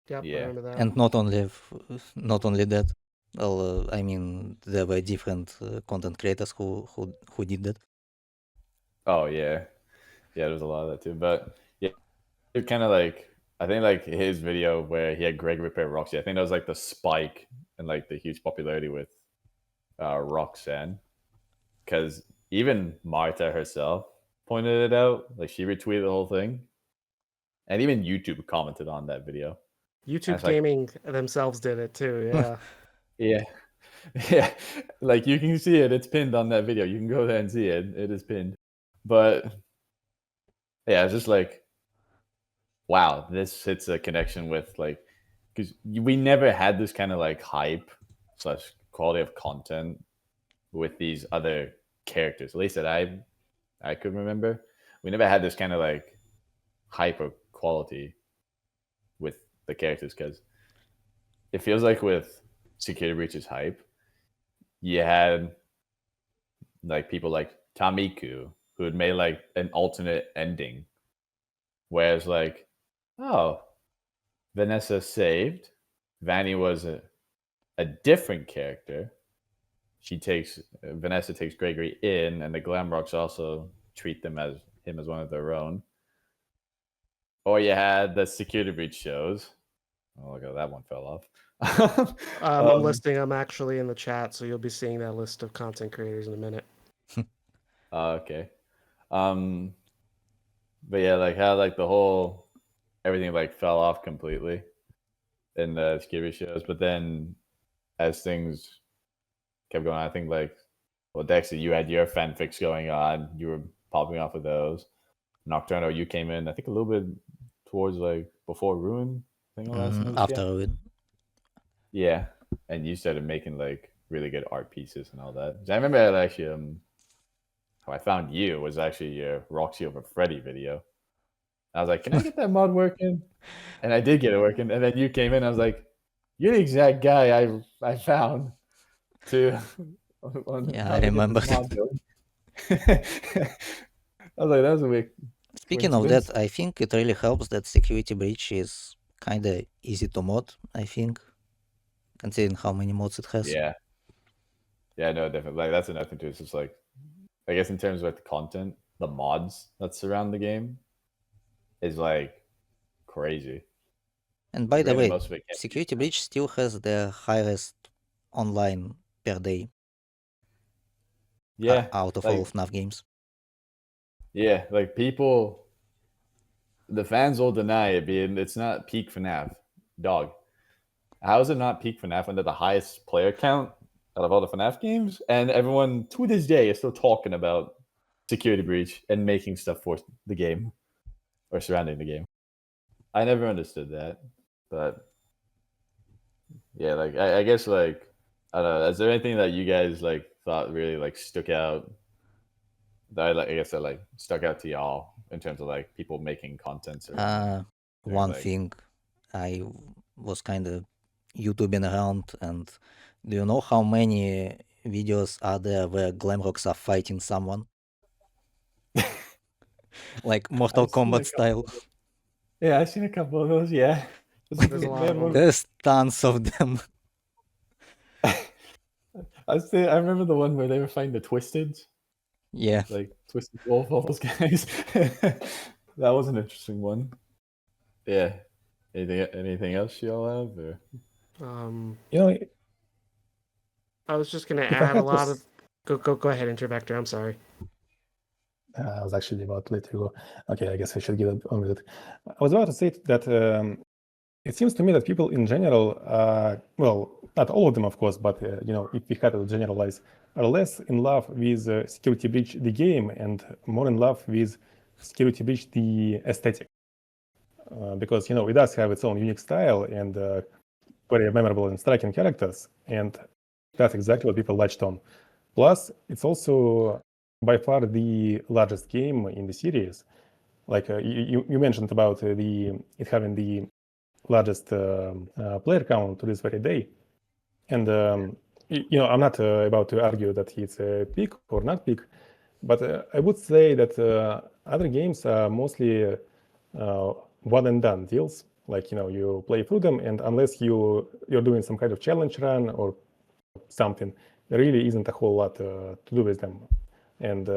Yep, I yeah. remember that. And not only that. Well, I mean, there were different content creators who did that. Oh yeah. Yeah, there's a lot of that too. But yeah, it kind of like I think like his video where he had Greg repair Roxy, I think that was like the spike and like the huge popularity with Roxanne. Because even Marta herself pointed it out. Like she retweeted the whole thing. And even YouTube commented on that video. And YouTube it's like, Gaming themselves did it too, yeah. yeah. Yeah. Like you can see it. It's pinned on that video. You can go there and see it. It is pinned. But yeah, it's just like, wow, this hits a connection with like, because we never had this kind of like hype slash quality of content with these other characters. At least that I could remember. We never had this kind of like hyper quality with the characters because it feels like with Security Breach's hype, you had like people like Tamiku who had made like an alternate ending, whereas like, oh, Vanessa saved, Vanny was a different character. Vanessa takes Gregory in, and the Glamrocks also treat him as one of their own. Or you had the Security Breach shows. Oh, look at that one fell off. I'm listing them actually in the chat, so you'll be seeing that list of content creators in a minute. Okay. But yeah, like how like the whole everything like fell off completely in the Security shows, but then as things kept going, I think like, well, Dexter, you had your fanfics going on. You were popping off of those. Nocturno, you came in, I think, a little bit towards like before Ruin. I think last notice, After Ruin. Yeah, and you started making like really good art pieces and all that. I remember actually, how I found you was actually your Roxy over Freddy video. I was like, "Can I get that mod working?" And I did get it working. And then you came in. I was like, "You're the exact guy I found to." Yeah, I remember. I was like, "That was a weird." Speaking of that, I think it really helps that Security Breach is kind of easy to mod, I think, considering how many mods it has. Yeah. Yeah, no, definitely. Like that's another thing too. It's just like, I guess in terms of like the content, the mods that surround the game is like crazy. And by the Granted, way, most of it can't be Security Breach still has the highest online per day Yeah, out of like all FNAF games. yeah, like people, the fans will deny it being it's not peak FNAF. Dog, how is it not peak FNAF under the highest player count out of all the FNAF games? And everyone to this day is still talking about Security Breach and making stuff for the game or surrounding the game. I never understood that, but yeah, like I guess like I don't know. Is there anything that you guys like thought really like stuck out? That I guess that like stuck out to y'all in terms of like people making content around. One like- thing I was kind of YouTubing around, and do you know how many videos are there where Glamrocks are fighting someone? Like Mortal I've seen a Kombat style. Yeah, I've seen a couple of those. Yeah, There's a lot of them. There's tons of them. I remember the one where they were fighting the Twisted, Yeah. like Twisted Wolf, all those guys. That was an interesting one. Yeah. Anything else y'all have? Or? You know, I was just gonna If I add a had to lot s- of. Go ahead, Intravector. I'm sorry. I was actually about to let you go. Okay, I guess I should get on with it. I was about to say that it seems to me that people in general, well, not all of them, of course, but if we had to generalize, are less in love with Security Breach the game and more in love with Security Breach the aesthetic, because it does have its own unique style and very memorable and striking characters, and that's exactly what people latched on. Plus, it's also by far the largest game in the series. Like you mentioned about it having the largest player count to this very day. And I'm not about to argue that it's a peak or not peak, but I would say that other games are mostly one and done deals. Like you play through them, and unless you're doing some kind of challenge run or something, there really isn't a whole lot to do with them. And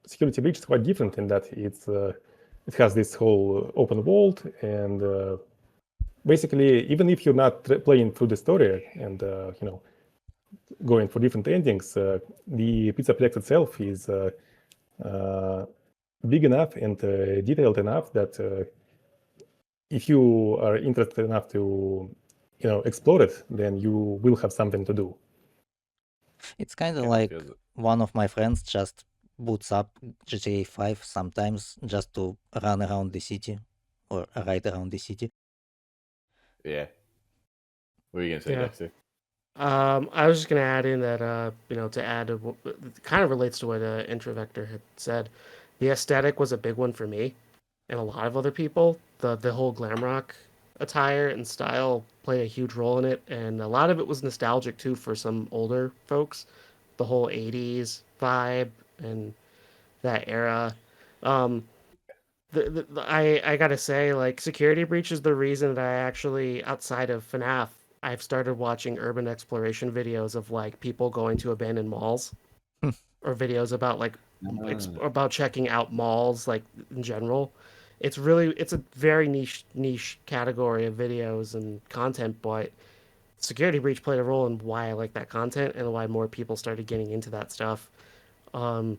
Security Breach is quite different in that it has this whole open world, and basically, even if you're not playing through the story and going for different endings, the pizza plex itself is big enough and detailed enough that if you are interested enough to explore it, then you will have something to do. It's kind of Yeah, like feels it. one of my friends just boots up GTA 5 sometimes just to run around the city or ride around the city. Yeah. What are you gonna say, Yeah. Dexter? I was just gonna add in that to add it kind of relates to what Intravector had said. The aesthetic was a big one for me, and a lot of other people. The whole glam rock attire and style played a huge role in it, and a lot of it was nostalgic too for some older folks. The whole '80s vibe and that era. I gotta say, like, Security Breach is the reason that I actually, outside of FNAF, I've started watching urban exploration videos of like people going to abandoned malls, or videos about like about checking out malls, like in general. It's a very niche category of videos and content, but Security Breach played a role in why I like that content and why more people started getting into that stuff. Um,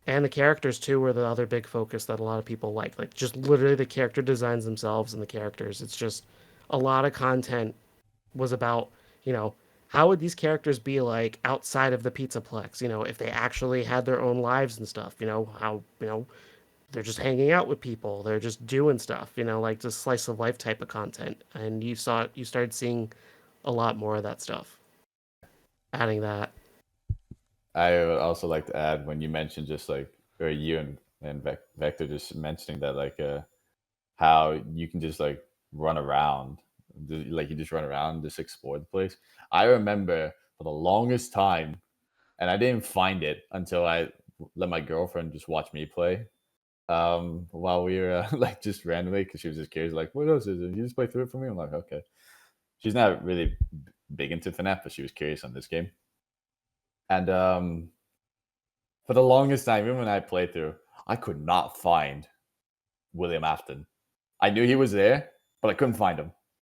and the characters too were the other big focus that a lot of people like just literally the character designs themselves and the characters. It's just a lot of content was about, you know, how would these characters be like outside of the Pizzaplex, if they actually had their own lives and stuff, how, they're just hanging out with people, they're just doing stuff, like just slice of life type of content. And you started seeing a lot more of that stuff. Adding that. I would also like to add, when you mentioned just like, or you and Vector just mentioning that, like, how you can just like run around, like you just run around and just explore the place. I remember for the longest time, and I didn't find it until I let my girlfriend just watch me play, while we were like just randomly, because she was just curious, like, what else is it? You just play through it for me? I'm like, okay. She's not really big into FNAF, but she was curious on this game. And for the longest time, even when I played through, I could not find William Afton. I knew he was there, but I couldn't find him.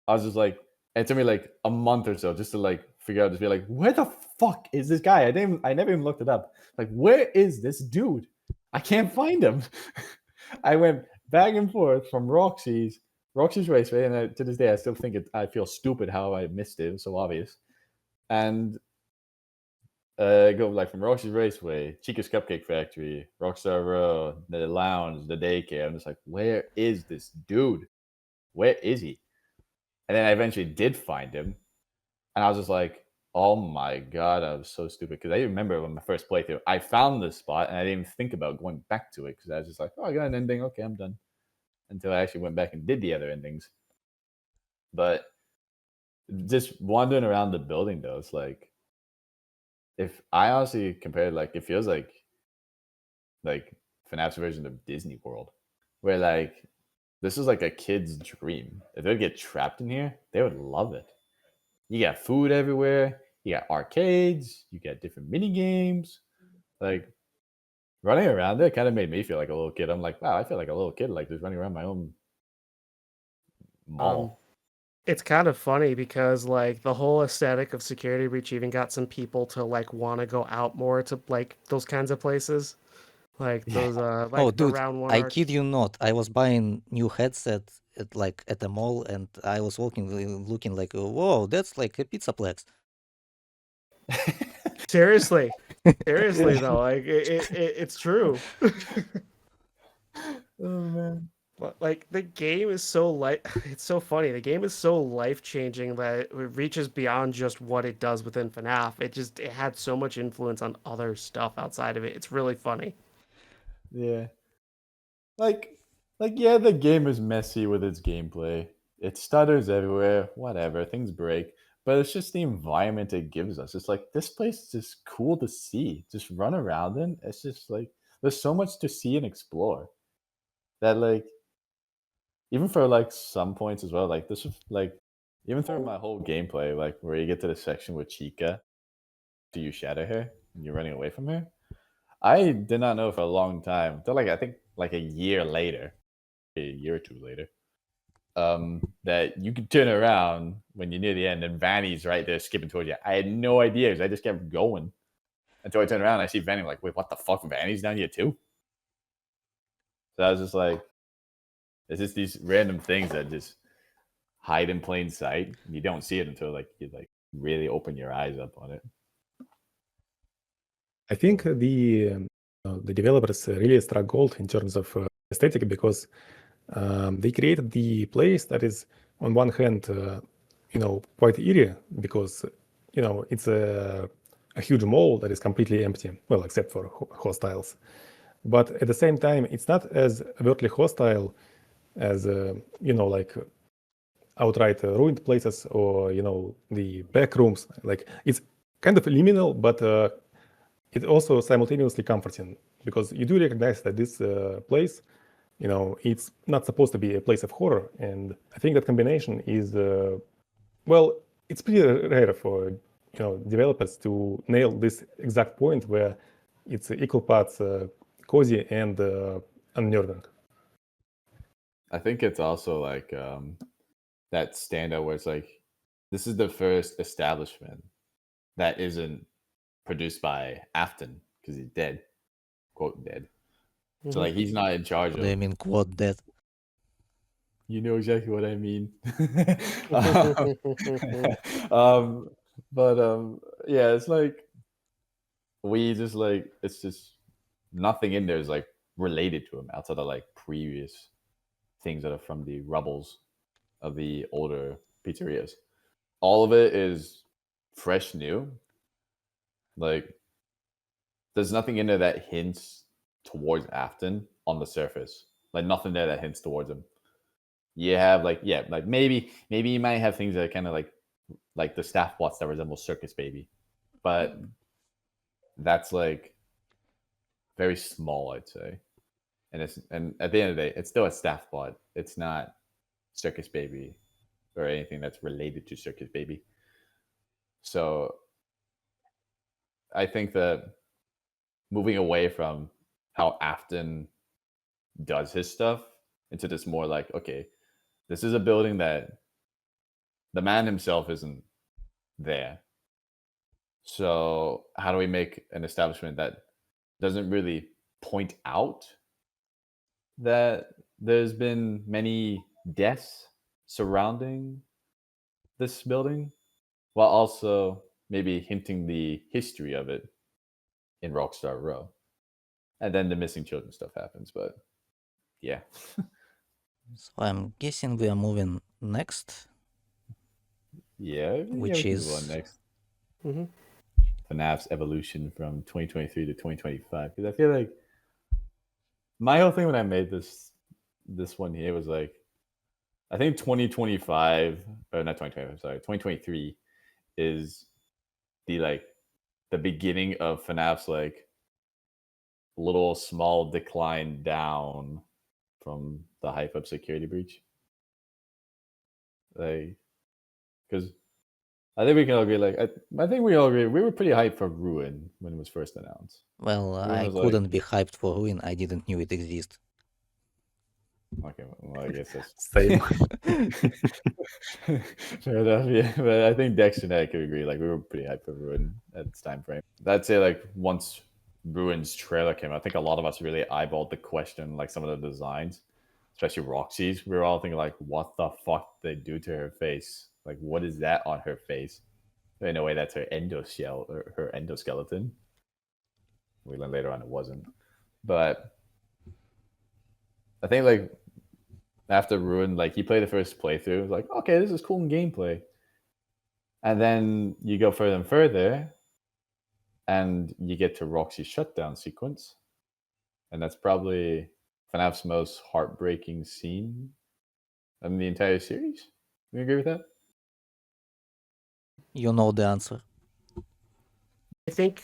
I was just like, it took me like a month or so just to like figure out, just be like, where the fuck is this guy? I never even looked it up. Like, where is this dude? I can't find him. I went back and forth from Roxy's Raceway, and to this day, I still think I feel stupid how I missed it. It was so obvious. And go like from Roxy's Raceway, Chica's Cupcake Factory, Rockstar Row, the lounge, the daycare. I'm just like, where is this dude? Where is he? And then I eventually did find him, and I was just like, oh my god, I was so stupid, because I remember when my first playthrough, I found this spot and I didn't even think about going back to it, because I was just like, oh, I got an ending, okay, I'm done. Until I actually went back and did the other endings. But just wandering around the building, though, it's like, if I honestly compare, like, it feels like FNAF's version of Disney World, where like this is like a kid's dream. If they get trapped in here, they would love it. You got food everywhere. You got arcades. You got different mini games. Like, running around there kind of made me feel like a little kid. I'm like, wow, I feel like a little kid, like just running around my own mall. It's kind of funny because like the whole aesthetic of Security Breach even got some people to like want to go out more to like those kinds of places, like those like Oh, the dude, round one. I kid you not. I was buying new headset at the mall, and I was walking, looking like, whoa, that's like a Pizzaplex. Seriously, though, like it's true. Oh man. But like the game is so it's so funny. The game is so life-changing that it reaches beyond just what it does within FNAF. It had so much influence on other stuff outside of it. It's really funny. Yeah. Like yeah, the game is messy with its gameplay. It stutters everywhere, whatever, things break. But it's just the environment it gives us. It's like, this place is just cool to see. Just run around in. It's just like, there's so much to see and explore. That like, even for like some points as well, like this was like, even through my whole gameplay, like where you get to the section with Chica, do you shadow her and you're running away from her? I did not know for a long time, until like I think like a year or two later, that you could turn around when you're near the end and Vanny's right there skipping towards you. I had no idea, because I just kept going until I turned around and I see Vanny. I'm like, wait, what the fuck? Vanny's down here too? So I was just like, it's just these random things that just hide in plain sight. You don't see it until like you like really open your eyes up on it. I think the developers really struggled in terms of aesthetic, because they created the place that is on one hand, quite eerie, because it's a huge mall that is completely empty, well, except for hostiles. But at the same time, it's not as overtly hostile as like outright ruined places, or the back rooms. Like, it's kind of liminal, but it also simultaneously comforting, because you do recognize that this place It's not supposed to be a place of horror, and I think that combination is well, it's pretty rare for developers to nail this exact point where it's equal parts cozy and unnerving. I think it's also like that standout where it's like this is the first establishment that isn't produced by Afton because he's dead, quote dead. So like he's not in charge What do you of. mean quad dead? You know exactly what I mean. um, but yeah, it's like we just like it's just nothing in there is like related to him outside of like previous things that are from the rubbles of the older pizzerias. All of it is fresh, new. Like there's nothing in there that hints towards Afton on the surface. Like nothing there that hints towards him. You have like maybe you might have things that are kind of like the staff bots that resemble Circus Baby, but that's like very small, I'd say. And at the end of the day, it's still a staff bot. It's not Circus Baby or anything that's related to Circus Baby. So I think that moving away from how Afton does his stuff into this more like, okay, this is a building that the man himself isn't there. So how do we make an establishment that doesn't really point out that there's been many deaths surrounding this building, while also maybe hinting the history of it in Rockstar Row? And then the missing children stuff happens, but yeah. So I'm guessing we are moving next, Yeah, which we can move on is next. Mm-hmm. FNAF's evolution from 2023 to 2025. Because I feel like my whole thing when I made this one here was like, I think 2025 or not 2025, sorry, 2023 is the beginning of FNAF's like little small decline down from the hype of Security Breach. Like, because I think we can all agree. Like, I think we all agree we were pretty hyped for Ruin when it was first announced. well, Ruin I was couldn't be hyped for Ruin. I didn't knew it exists. Okay, well, I guess that's Same. fair enough. Yeah, but I think Dexter and I could agree. Like, we were pretty hyped for Ruin at its time frame. I'd say like once Ruin's trailer came out, I think a lot of us really eyeballed the question, like some of the designs, especially Roxy's. We were all thinking like, what the fuck did they do to her face? Like, what is that on her face? In a way, that's her endoshell or her endoskeleton. We learned later on it wasn't, but I think like after Ruin, like you play the first playthrough, it's like, okay, this is cool in gameplay. And then you go further and further, and you get to Roxy's shutdown sequence. And that's probably FNAF's most heartbreaking scene in the entire series. You agree with that? You know the answer. I think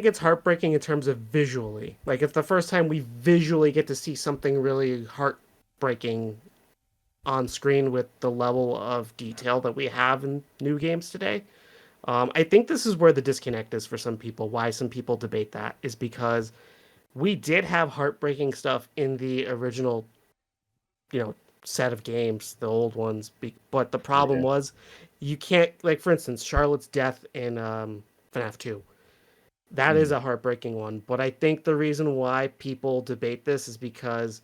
it's heartbreaking in terms of visually. Like it's the first time we visually get to see something really heartbreaking on screen with the level of detail that we have in new games today. I think this is where the disconnect is for some people. Why some people debate that is because we did have heartbreaking stuff in the original, set of games, the old ones. But the problem was, you can't like, for instance, Charlotte's death in FNAF 2. That is a heartbreaking one. But I think the reason why people debate this is because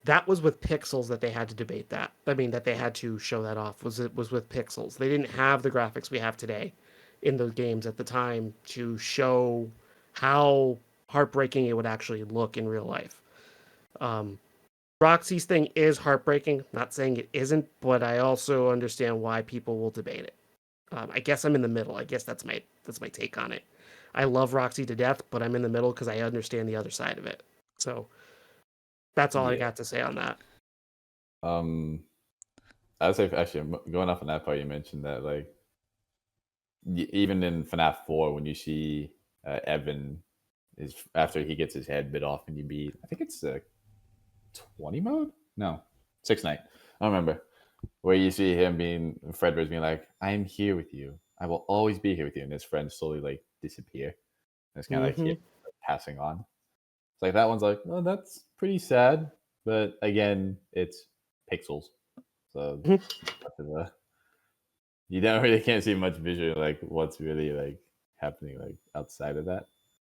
that was with pixels that they had to debate that. I mean, that they had to show that off was with pixels. They didn't have the graphics we have today in the games at the time to show how heartbreaking it would actually look in real life. Roxy's thing is heartbreaking. Not saying it isn't, but I also understand why people will debate it. I guess I'm in the middle. I guess that's my take on it. I love Roxy to death, but I'm in the middle because I understand the other side of it. So that's all I got to say on that. I would say actually going off on that part, you mentioned that like even in FNAF 4, when you see Evan is after he gets his head bit off and you beat, I think it's 20 mode? No, 6 night. I don't remember. Where you see him being Fredbear's being like, "I'm here with you. I will always be here with you," and his friends slowly like disappear. And it's kind of like him like, passing on. It's like that one's like, oh, that's pretty sad, but again, it's pixels, so you don't really can't see much visual like what's really like happening like outside of that.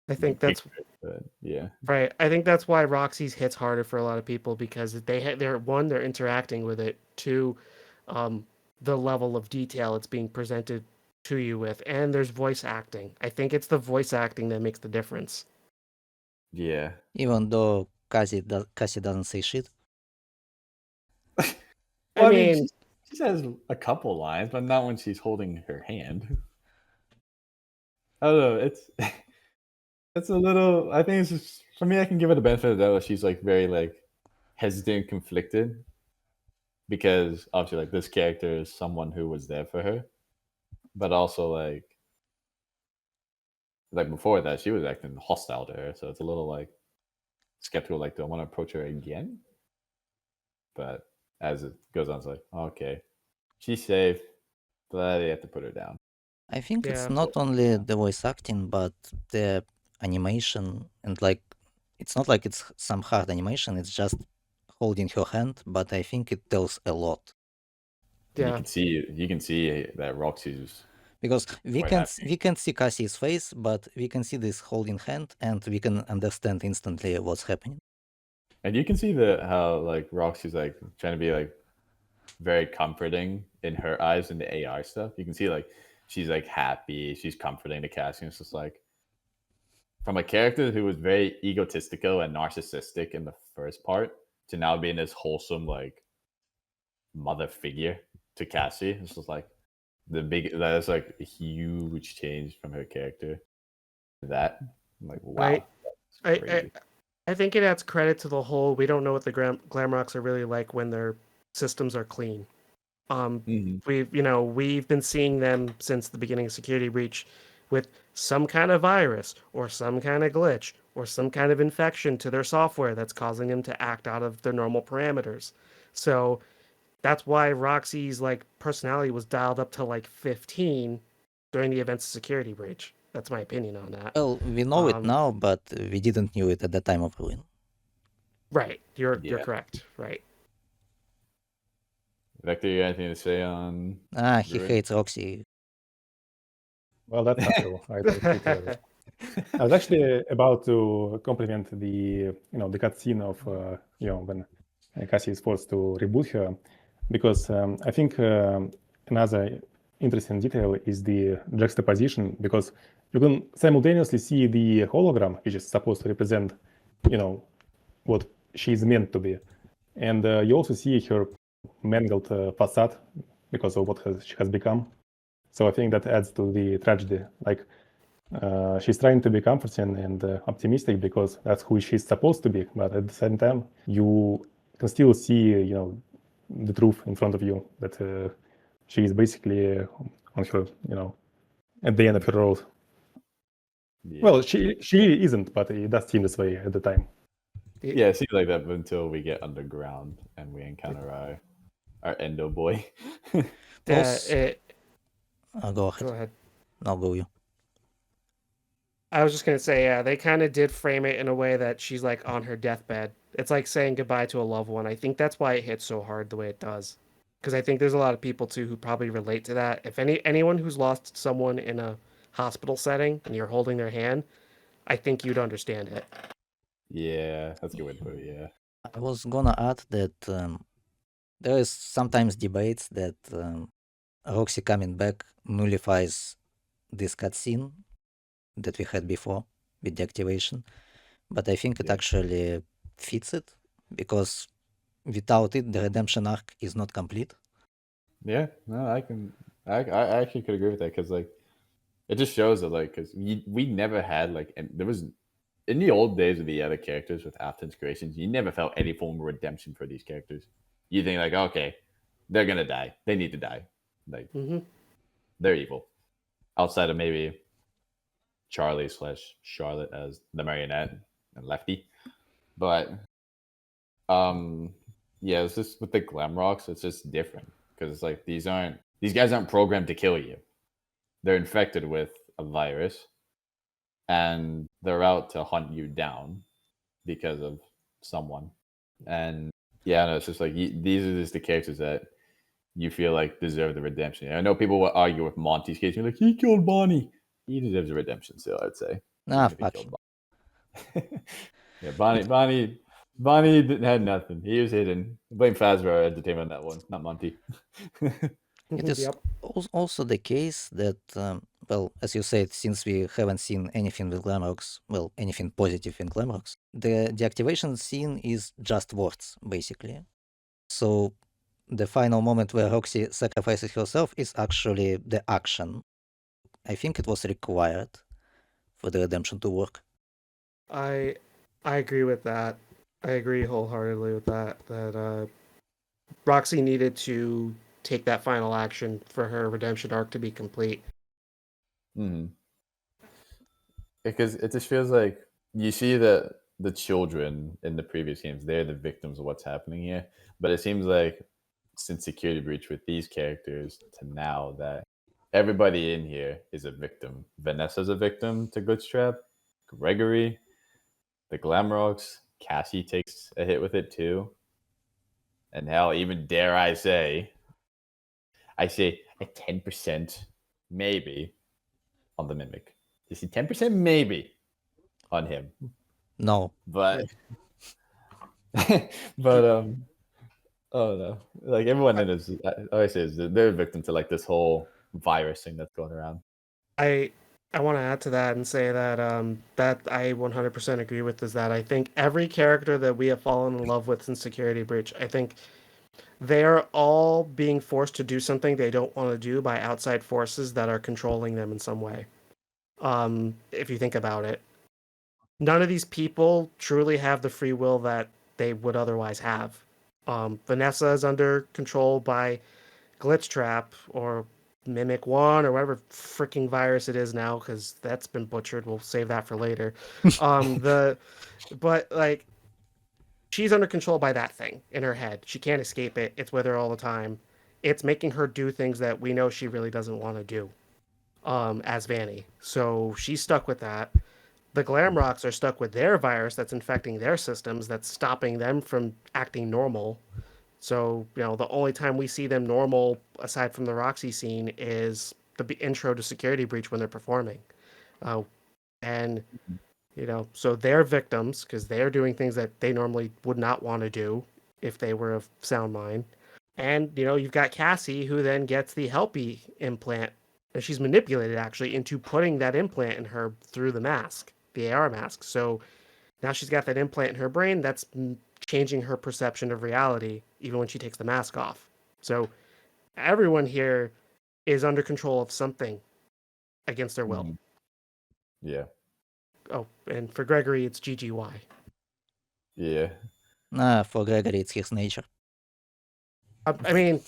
I You think can that's picture it, but yeah. right. I think that's why Roxy's hits harder for a lot of people because they're interacting with it. Two, the level of detail it's being presented to you with, and there's voice acting. I think it's the voice acting that makes the difference. Yeah. Even though Cassie doesn't say shit. Well, I mean, she says a couple lines, but not when she's holding her hand. I don't know. It's a little. I think it's just, for me. I can give it a benefit of the doubt. She's like very like hesitant, conflicted, because obviously like this character is someone who was there for her, but also like before that she was acting hostile to her. So it's a little like skeptical. Like, do I want to approach her again? But as it goes on, it's like, okay, she's safe, but you have to put her down. I think it's Yeah. not only the voice acting, but the animation and like it's not like it's some hard animation. It's just holding her hand, but I think it tells a lot You yeah. can see that Roxy's because we quite can happy. we can see Cassie's face, but we can see this holding hand, and we can understand instantly what's happening. And you can see how like Roxy's like trying to be like very comforting in her eyes in the AI stuff. You can see like she's like happy, she's comforting the casting. It's just like from a character who was very egotistical and narcissistic in the first part to now being this wholesome like mother figure to Cassie. It's just like that's like a huge change from her character. That I'm like wow, Right. that's I crazy. I think it adds credit to the whole. We don't know what the Glamrocks are really like when their systems are clean. Mhm. We've been seeing them since the beginning of Security Breach with some kind of virus or some kind of glitch or some kind of infection to their software that's causing them to act out of their normal parameters. So that's why Roxy's like personality was dialed up to like 15 during the events of Security Breach. That's my opinion on that. Well, we know it now, but we didn't know it at the time of ruin. Right. You're Yeah. correct. Right. Vector, you got anything to say on He Ruin? hates Roxy. Well, that's not true. I totally hear it. I was actually about to compliment the the cutscene of when Cassie is forced to reboot her, because I think another interesting detail is the juxtaposition, because you can simultaneously see the hologram, which is supposed to represent what she is meant to be, and you also see her mangled facade because of what she has become. So I think that adds to the tragedy. Like she's trying to be comforting and optimistic because that's who she's supposed to be. But at the same time, you can still see, the truth in front of you that she is basically on her, at the end of her road. Yeah. Well, she isn't, but it does seem this way at the time. Yeah, it seems like that until we get underground and we encounter our Endo boy. Go ahead. Go ahead. No, go you. I was just gonna say, yeah, they kind of did frame it in a way that she's like on her deathbed. It's like saying goodbye to a loved one. I think that's why it hits so hard the way it does, because I think there's a lot of people too who probably relate to that. If anyone who's lost someone in a hospital setting and you're holding their hand, I think you'd understand it. Yeah, that's a good way to put it. Yeah. I was gonna add that there is sometimes debates that Roxy coming back nullifies this cutscene that we had before with the activation, but I think it Yeah. actually fits it because without it, the redemption arc is not complete. Yeah, no, I actually could agree with that because like it just shows that like because we never had like and there was in the old days of the other characters with after integrations you never felt any form of redemption for these characters. You think like okay, they're gonna die, they need to die, like they're evil. Outside of maybe Charlie/Charlotte as the marionette and Lefty, but Yeah, it's just with the Glamrocks, it's just different because it's like these guys aren't programmed to kill you. They're infected with a virus, and they're out to hunt you down because of someone. And yeah, no, it's just like these are just the characters that you feel like deserve the redemption. I know people will argue with Monty's case. You're like, he killed Bonnie. He deserves a redemption still, I'd say. Nah, Even if he fuck killed him. Bonnie. Yeah, Bonnie had nothing. He was hidden. Blame Fazbear Entertainment on that one, not Monty. It is Yep. also the case that, well, as you said, since we haven't seen anything with Glamrocks, well, anything positive in Glamrocks, the deactivation scene is just words, basically. So the final moment where Roxy sacrifices herself is actually the action. I think it was required for the redemption to work. I agree with that. I agree wholeheartedly with that. That Roxy needed to take that final action for her redemption arc to be complete. Mm-hmm. Because it just feels like you see that the children in the previous games, they're the victims of what's happening here. But it seems like since Security Breach with these characters to now that everybody in here is a victim. Vanessa's a victim to Glitchtrap. Gregory, the Glamrocks, Cassie takes a hit with it too. And hell, even dare I say a 10% maybe on the Mimic. You see 10% maybe on him. No. But but oh no. Like everyone in is I say is they're a victim to like this whole virus thing that's going around. I want to add to that and say that that I 100% agree with is that I think every character that we have fallen in love with in Security Breach, I think they're all being forced to do something they don't want to do by outside forces that are controlling them in some way. If you think about it, none of these people truly have the free will that they would otherwise have. Vanessa is under control by Glitchtrap or Mimic One or whatever freaking virus it is now, because that's been butchered. We'll save that for later. But like, she's under control by that thing in her head. She can't escape it. It's with her all the time. It's making her do things that we know she really doesn't want to do. As Vanny, so she's stuck with that. The Glamrocks are stuck with their virus that's infecting their systems, that's stopping them from acting normal. So, the only time we see them normal, aside from the Roxy scene, is the intro to Security Breach when they're performing. And, so they're victims because they're doing things that they normally would not want to do if they were of sound mind. And, you've got Cassie who then gets the Helpy implant. And she's manipulated actually into putting that implant in her through the mask, the AR mask. So now she's got that implant in her brain that's changing her perception of reality, even when she takes the mask off. So everyone here is under control of something against their will. Yeah. Oh, and for Gregory, it's GGY. Yeah. Nah, for Gregory, it's his nature. I mean,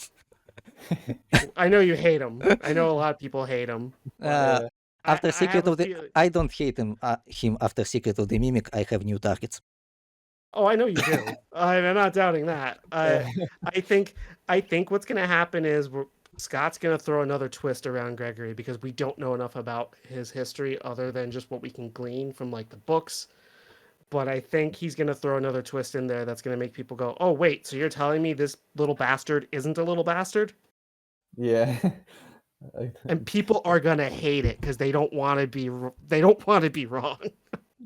I know you hate him. I know a lot of people hate him. After Secret of the, feeling... I don't hate him after Secret of the Mimic. I have new targets. Oh, I know you do. I'm not doubting that. I think what's going to happen is Scott's going to throw another twist around Gregory because we don't know enough about his history other than just what we can glean from like the books. But I think he's going to throw another twist in there that's going to make people go, "Oh, wait, so you're telling me this little bastard isn't a little bastard?" Yeah. And people are going to hate it because they don't want to be wrong.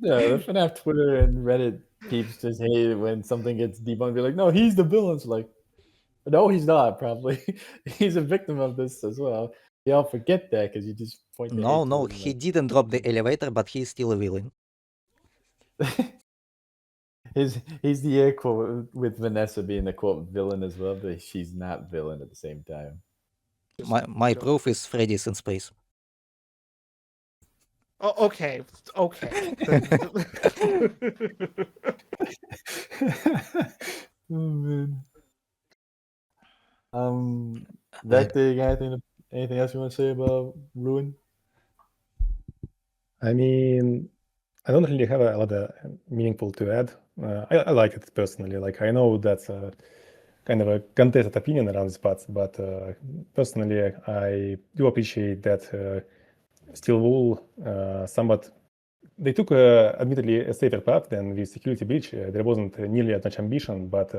Yeah, the FNAF Twitter and Reddit peeps just hate it when something gets debunked. They're like, no, he's the villain. It's like, no, he's not, probably. He's a victim of this as well. Y'all forget that because you just point the hate No, towards him, he didn't drop the elevator, but he's still a villain. He's the air quote with Vanessa being the quote villain as well, but she's not villain at the same time. My proof is Freddy's in space. Oh, okay. Oh man. Vector, you got anything else you want to say about Ruin? I mean, I don't really have a lot of meaningful to add. I like it personally. Like I know that's a kind of a contested opinion around this part, but personally, I do appreciate that Steel Wool somewhat. They took, admittedly, a safer path than with Security Breach. There wasn't nearly as much ambition, but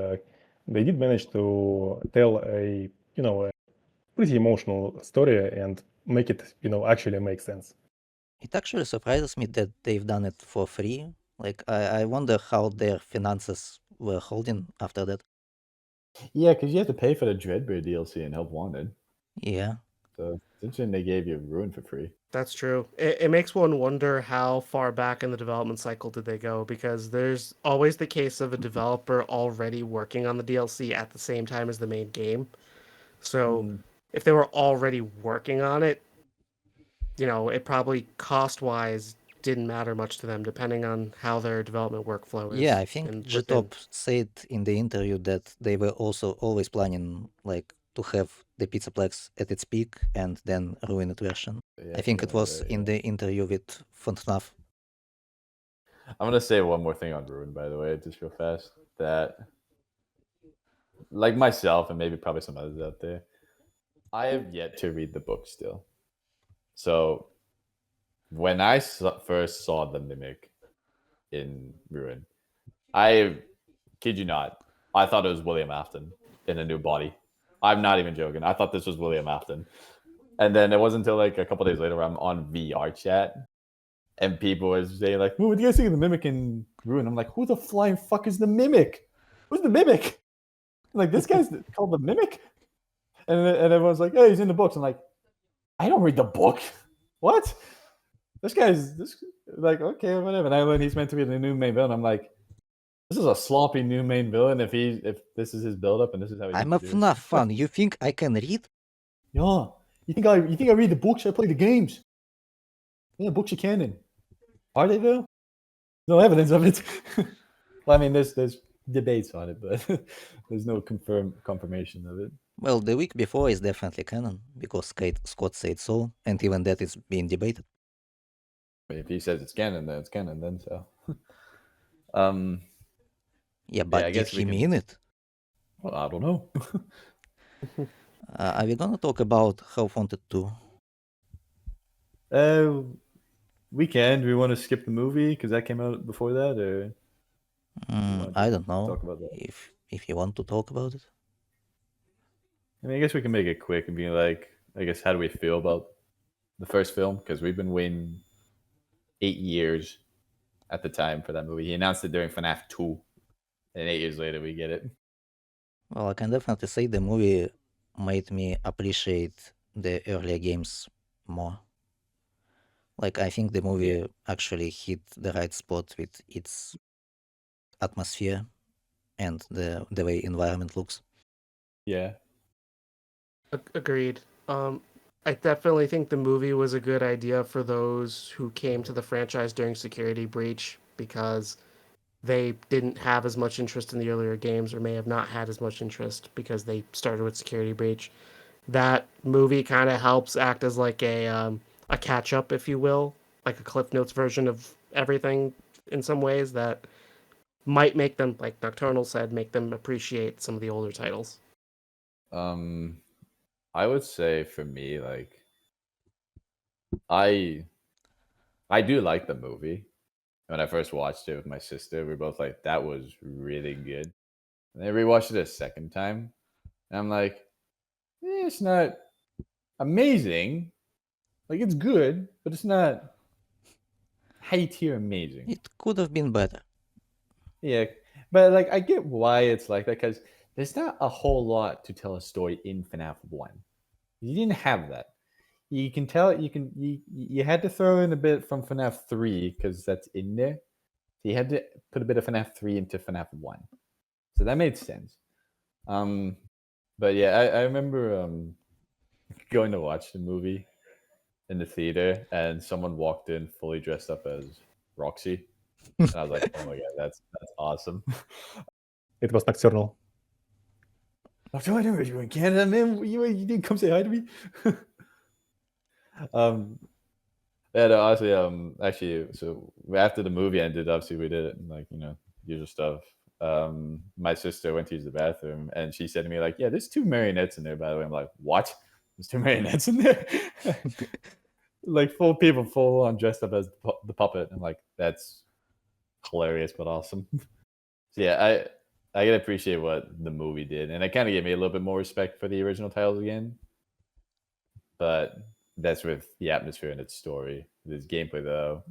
they did manage to tell a pretty emotional story and make it actually make sense. It actually surprises me that they've done it for free. Like, I wonder how their finances were holding after that. Yeah, because you have to pay for the Dreadbeard DLC and Help Wanted. Yeah. So it's interesting they gave you Ruin for free. That's true. It makes one wonder how far back in the development cycle did they go, because there's always the case of a developer already working on the DLC at the same time as the main game. So if they were already working on it, it probably cost-wise didn't matter much to them, depending on how their development workflow is. Yeah, I think and G-Top said in the interview that they were also always planning like to have the Pizzaplex at its peak and then ruin it version. Yeah, I think it something like was that, in yeah. the interview with FNAF. I'm gonna say one more thing on Ruin, by the way, just real fast. That, like myself and maybe probably some others out there, I have yet to read the book still. So when I first saw the Mimic in Ruin, I kid you not, I thought it was William Afton in a new body. I'm not even joking. I thought this was William Afton. And then it wasn't until like a couple days later where I'm on VR chat and people were saying like, "What do you guys think of the Mimic in Ruin?" I'm like, "Who the flying fuck is the Mimic? Who's the Mimic?" I'm like, this guy's called the Mimic, and everyone's like, "Hey, he's in the books." I'm like, I don't read the book. What? This like, okay, whatever. And I learned he's meant to be the new main villain. I'm like, this is a sloppy new main villain. If this is his build up and this is how he's I'm a introduced. FNAF fan. You think I can read? Yeah. You think I read the books? I play the games. Yeah, books are canon. Are they though? No evidence of it. Well, I mean, there's debates on it, but there's no confirmation of it. Well, the week before is definitely canon because Scott said so, and even that is being debated. If he says it's canon, then it's canon. Then so. Yeah, but I did guess we he can- mean it? Well, I don't know. Are we gonna talk about Half Wanted 2? We can. Do we want to skip the movie because that came out before that, or want I to don't know talk about that? if you want to talk about it. I mean, I guess we can make it quick and be like, I guess, how do we feel about the first film? Because we've been waiting 8 years at the time for that movie. He announced it during FNAF 2, and 8 years later we get it. Well, I can definitely say the movie made me appreciate the earlier games more. Like, I think the movie actually hit the right spot with its atmosphere and the way environment looks. Yeah. Agreed. I definitely think the movie was a good idea for those who came to the franchise during Security Breach, because they didn't have as much interest in the earlier games, or may have not had as much interest because they started with Security Breach. That movie kind of helps act as like a catch up, if you will, like a Cliff Notes version of everything in some ways that might make them, like Nocturnal said, make them appreciate some of the older titles. I would say for me, like, I do like the movie. When I first watched it with my sister, we were both like, that was really good. And then I rewatched it a second time, and I'm like, it's not amazing. Like, it's good, but it's not high tier amazing. It could have been better. Yeah, but like, I get why it's like that, because there's not a whole lot to tell a story in FNAF 1. You didn't have that. You can tell you had to throw in a bit from FNAF 3 because that's in there. So you had to put a bit of FNAF 3 into FNAF 1. So that made sense. But yeah, I remember going to watch the movie in the theater, and someone walked in fully dressed up as Roxy. And I was like, oh my god, that's awesome. It was Nocturnal. I'm telling you, you were in Canada, man. You didn't come say hi to me. Yeah, no, honestly, actually, so after the movie ended, obviously we did it, and, like, usual stuff. My sister went to use the bathroom, and she said to me, like, "Yeah, there's 2 marionettes in there." By the way, I'm like, "What? There's 2 marionettes in there?" Like full on dressed up as the puppet. I'm like, that's hilarious but awesome. So yeah, I can appreciate what the movie did, and it kind of gave me a little bit more respect for the original titles again. But that's with the atmosphere and its story. This gameplay, though,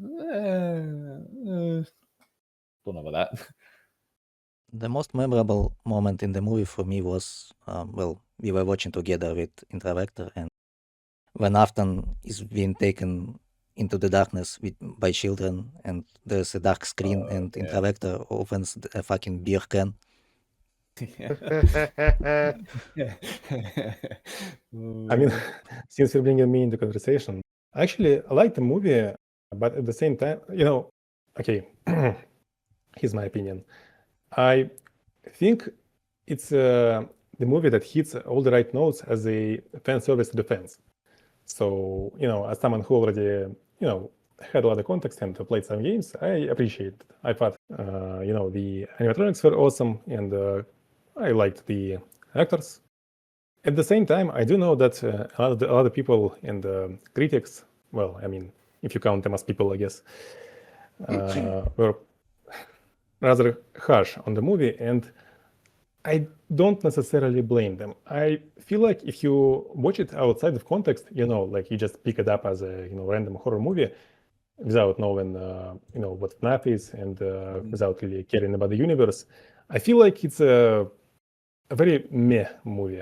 don't know about that. The most memorable moment in the movie for me was, we were watching together with Intravector, and when Afton is being taken into the darkness by children, and there's a dark screen, and yeah. Intravector opens a fucking beer can. I mean, since you're bringing me into conversation, actually, I like the movie, but at the same time, okay, here's my opinion. I think it's the movie that hits all the right notes as a fan service to the fans. So, as someone who already, had a lot of context and played some games, I appreciate it. I thought, the animatronics were awesome, and I liked the actors. At the same time, I do know that a lot of people and critics, well, I mean, if you count them as people, I guess, were rather harsh on the movie, and I don't necessarily blame them. I feel like if you watch it outside of context, like you just pick it up as a random horror movie without knowing what FNAF is, and without really caring about the universe, I feel like it's a very meh movie.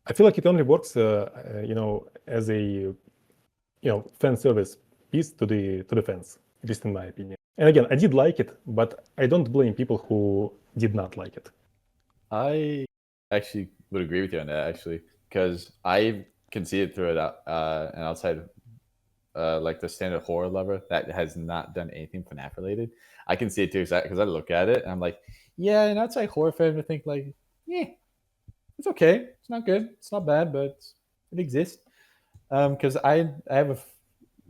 I feel like it only works, as a fan service piece to the fans, just in my opinion. And again, I did like it, but I don't blame people who did not like it. I actually would agree with you on that, actually, because I can see it through an outside, like the standard horror lover that has not done anything FNAF related. I can see it too, because I look at it and I'm like, yeah, an outside horror fan would think like, yeah, it's okay, it's not good, it's not bad, but it exists. Because I have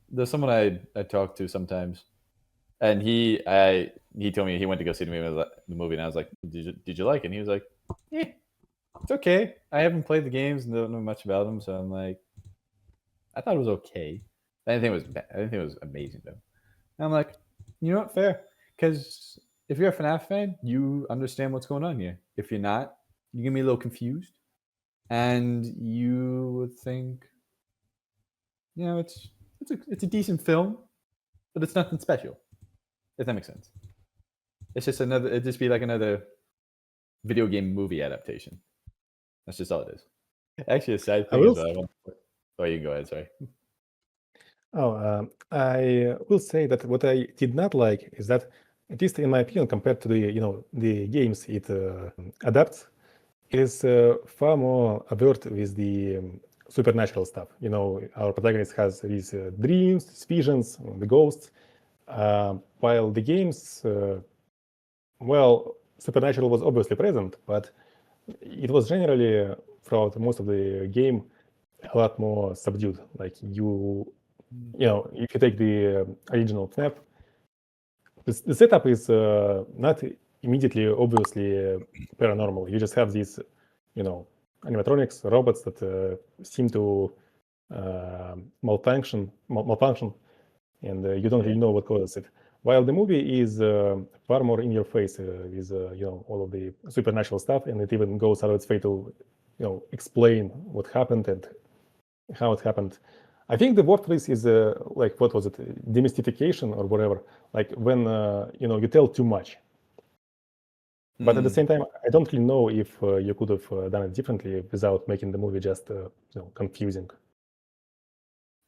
there's someone I talk to sometimes, and he told me he went to go see the movie, and I was like, did you like it? And he was like, yeah, it's okay. I haven't played the games and don't know much about them, so I'm like, I thought it was okay. I didn't think it was bad. I didn't think it was amazing though. And I'm like, you know what, fair. Because if you're a FNAF fan, you understand what's going on here. If you're not, you're gonna be a little confused, and you would think, it's a decent film, but it's nothing special. If that makes sense. It's just it'd just be like another video game movie adaptation. That's just all it is. Actually, a side thing is oh, you can go ahead. Sorry. I will say that what I did not like is that, at least in my opinion, compared to the games it adapts, is far more avert with the supernatural stuff. Our protagonist has these dreams, these visions, the ghosts, while the games, supernatural was obviously present, but it was generally throughout most of the game a lot more subdued. Like if you take the original FNAP, the setup is not immediately obviously paranormal. You just have these, animatronics, robots that seem to malfunction, and you don't really know what causes it. While the movie is far more in your face with all of the supernatural stuff, and it even goes out of its way to explain what happened and how it happened. I think the word for this is like, what was it, demystification or whatever, like when you tell too much. But at the same time, I don't really know if you could have done it differently without making the movie just confusing.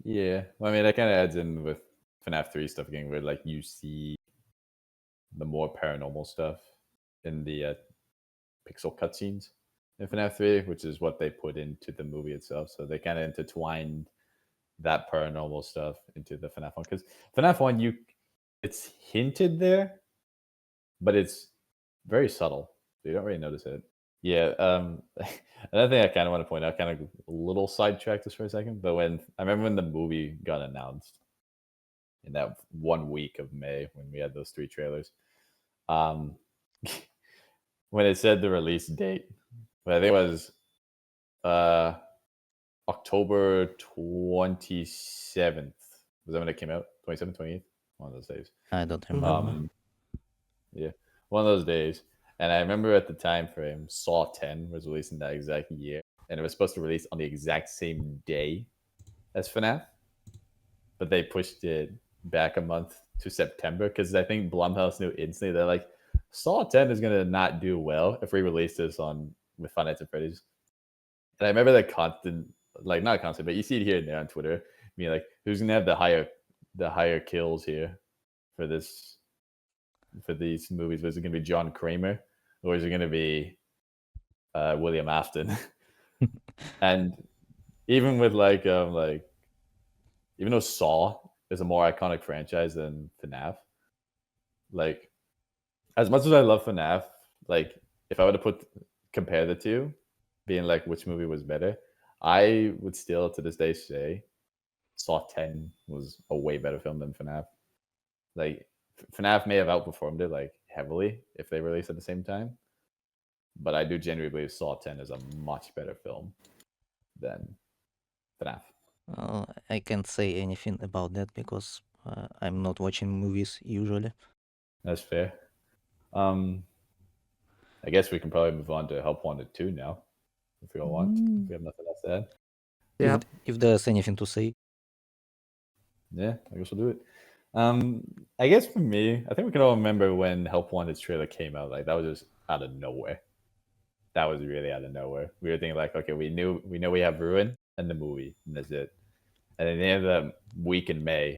Yeah, well, I mean, that kind of adds in with FNAF 3 stuff again, where like you see the more paranormal stuff in the pixel cutscenes in FNAF 3, which is what they put into the movie itself. So they kind of intertwined that paranormal stuff into the FNAF 1, because FNAF 1, it's hinted there, but it's very subtle. So you don't really notice it. Yeah. Another thing I kind of want to point out, kind of a little sidetracked this for a second, but I remember when the movie got announced, in that 1 week of May when we had those 3 trailers. When it said the release date, I think it was October 27th. Was that when it came out? 27th, 28th? One of those days. I don't remember. Yeah, one of those days. And I remember at the time frame, Saw 10 was released in that exact year. And it was supposed to release on the exact same day as FNAF. But they pushed it back a month to September because I think Blumhouse knew instantly that like Saw 10 is gonna not do well if we release this with Five Nights at Freddy's. And I remember that constant, like not constant, but you see it here and there on Twitter, being like, who's gonna have the higher kills here for these movies? Was it gonna be John Kramer or is it gonna be William Afton? And even with even though Saw is a more iconic franchise than FNAF, like as much as I love FNAF, like if I were to compare the two, being like which movie was better, I would still to this day say Saw 10 was a way better film than FNAF. Like FNAF may have outperformed it like heavily if they released at the same time, but I do genuinely believe Saw 10 is a much better film than FNAF. I can't say anything about that because I'm not watching movies usually. That's fair. I guess we can probably move on to Help Wanted 2 now, if we all want. If we have nothing else to add. Yeah. If there's anything to say. Yeah, I guess we'll do it. I guess for me, I think we can all remember when Help Wanted's trailer came out. Like that was just out of nowhere. That was really out of nowhere. We were thinking like, okay, we know we have Ruin and the movie, and that's it. And at the end of the week in May,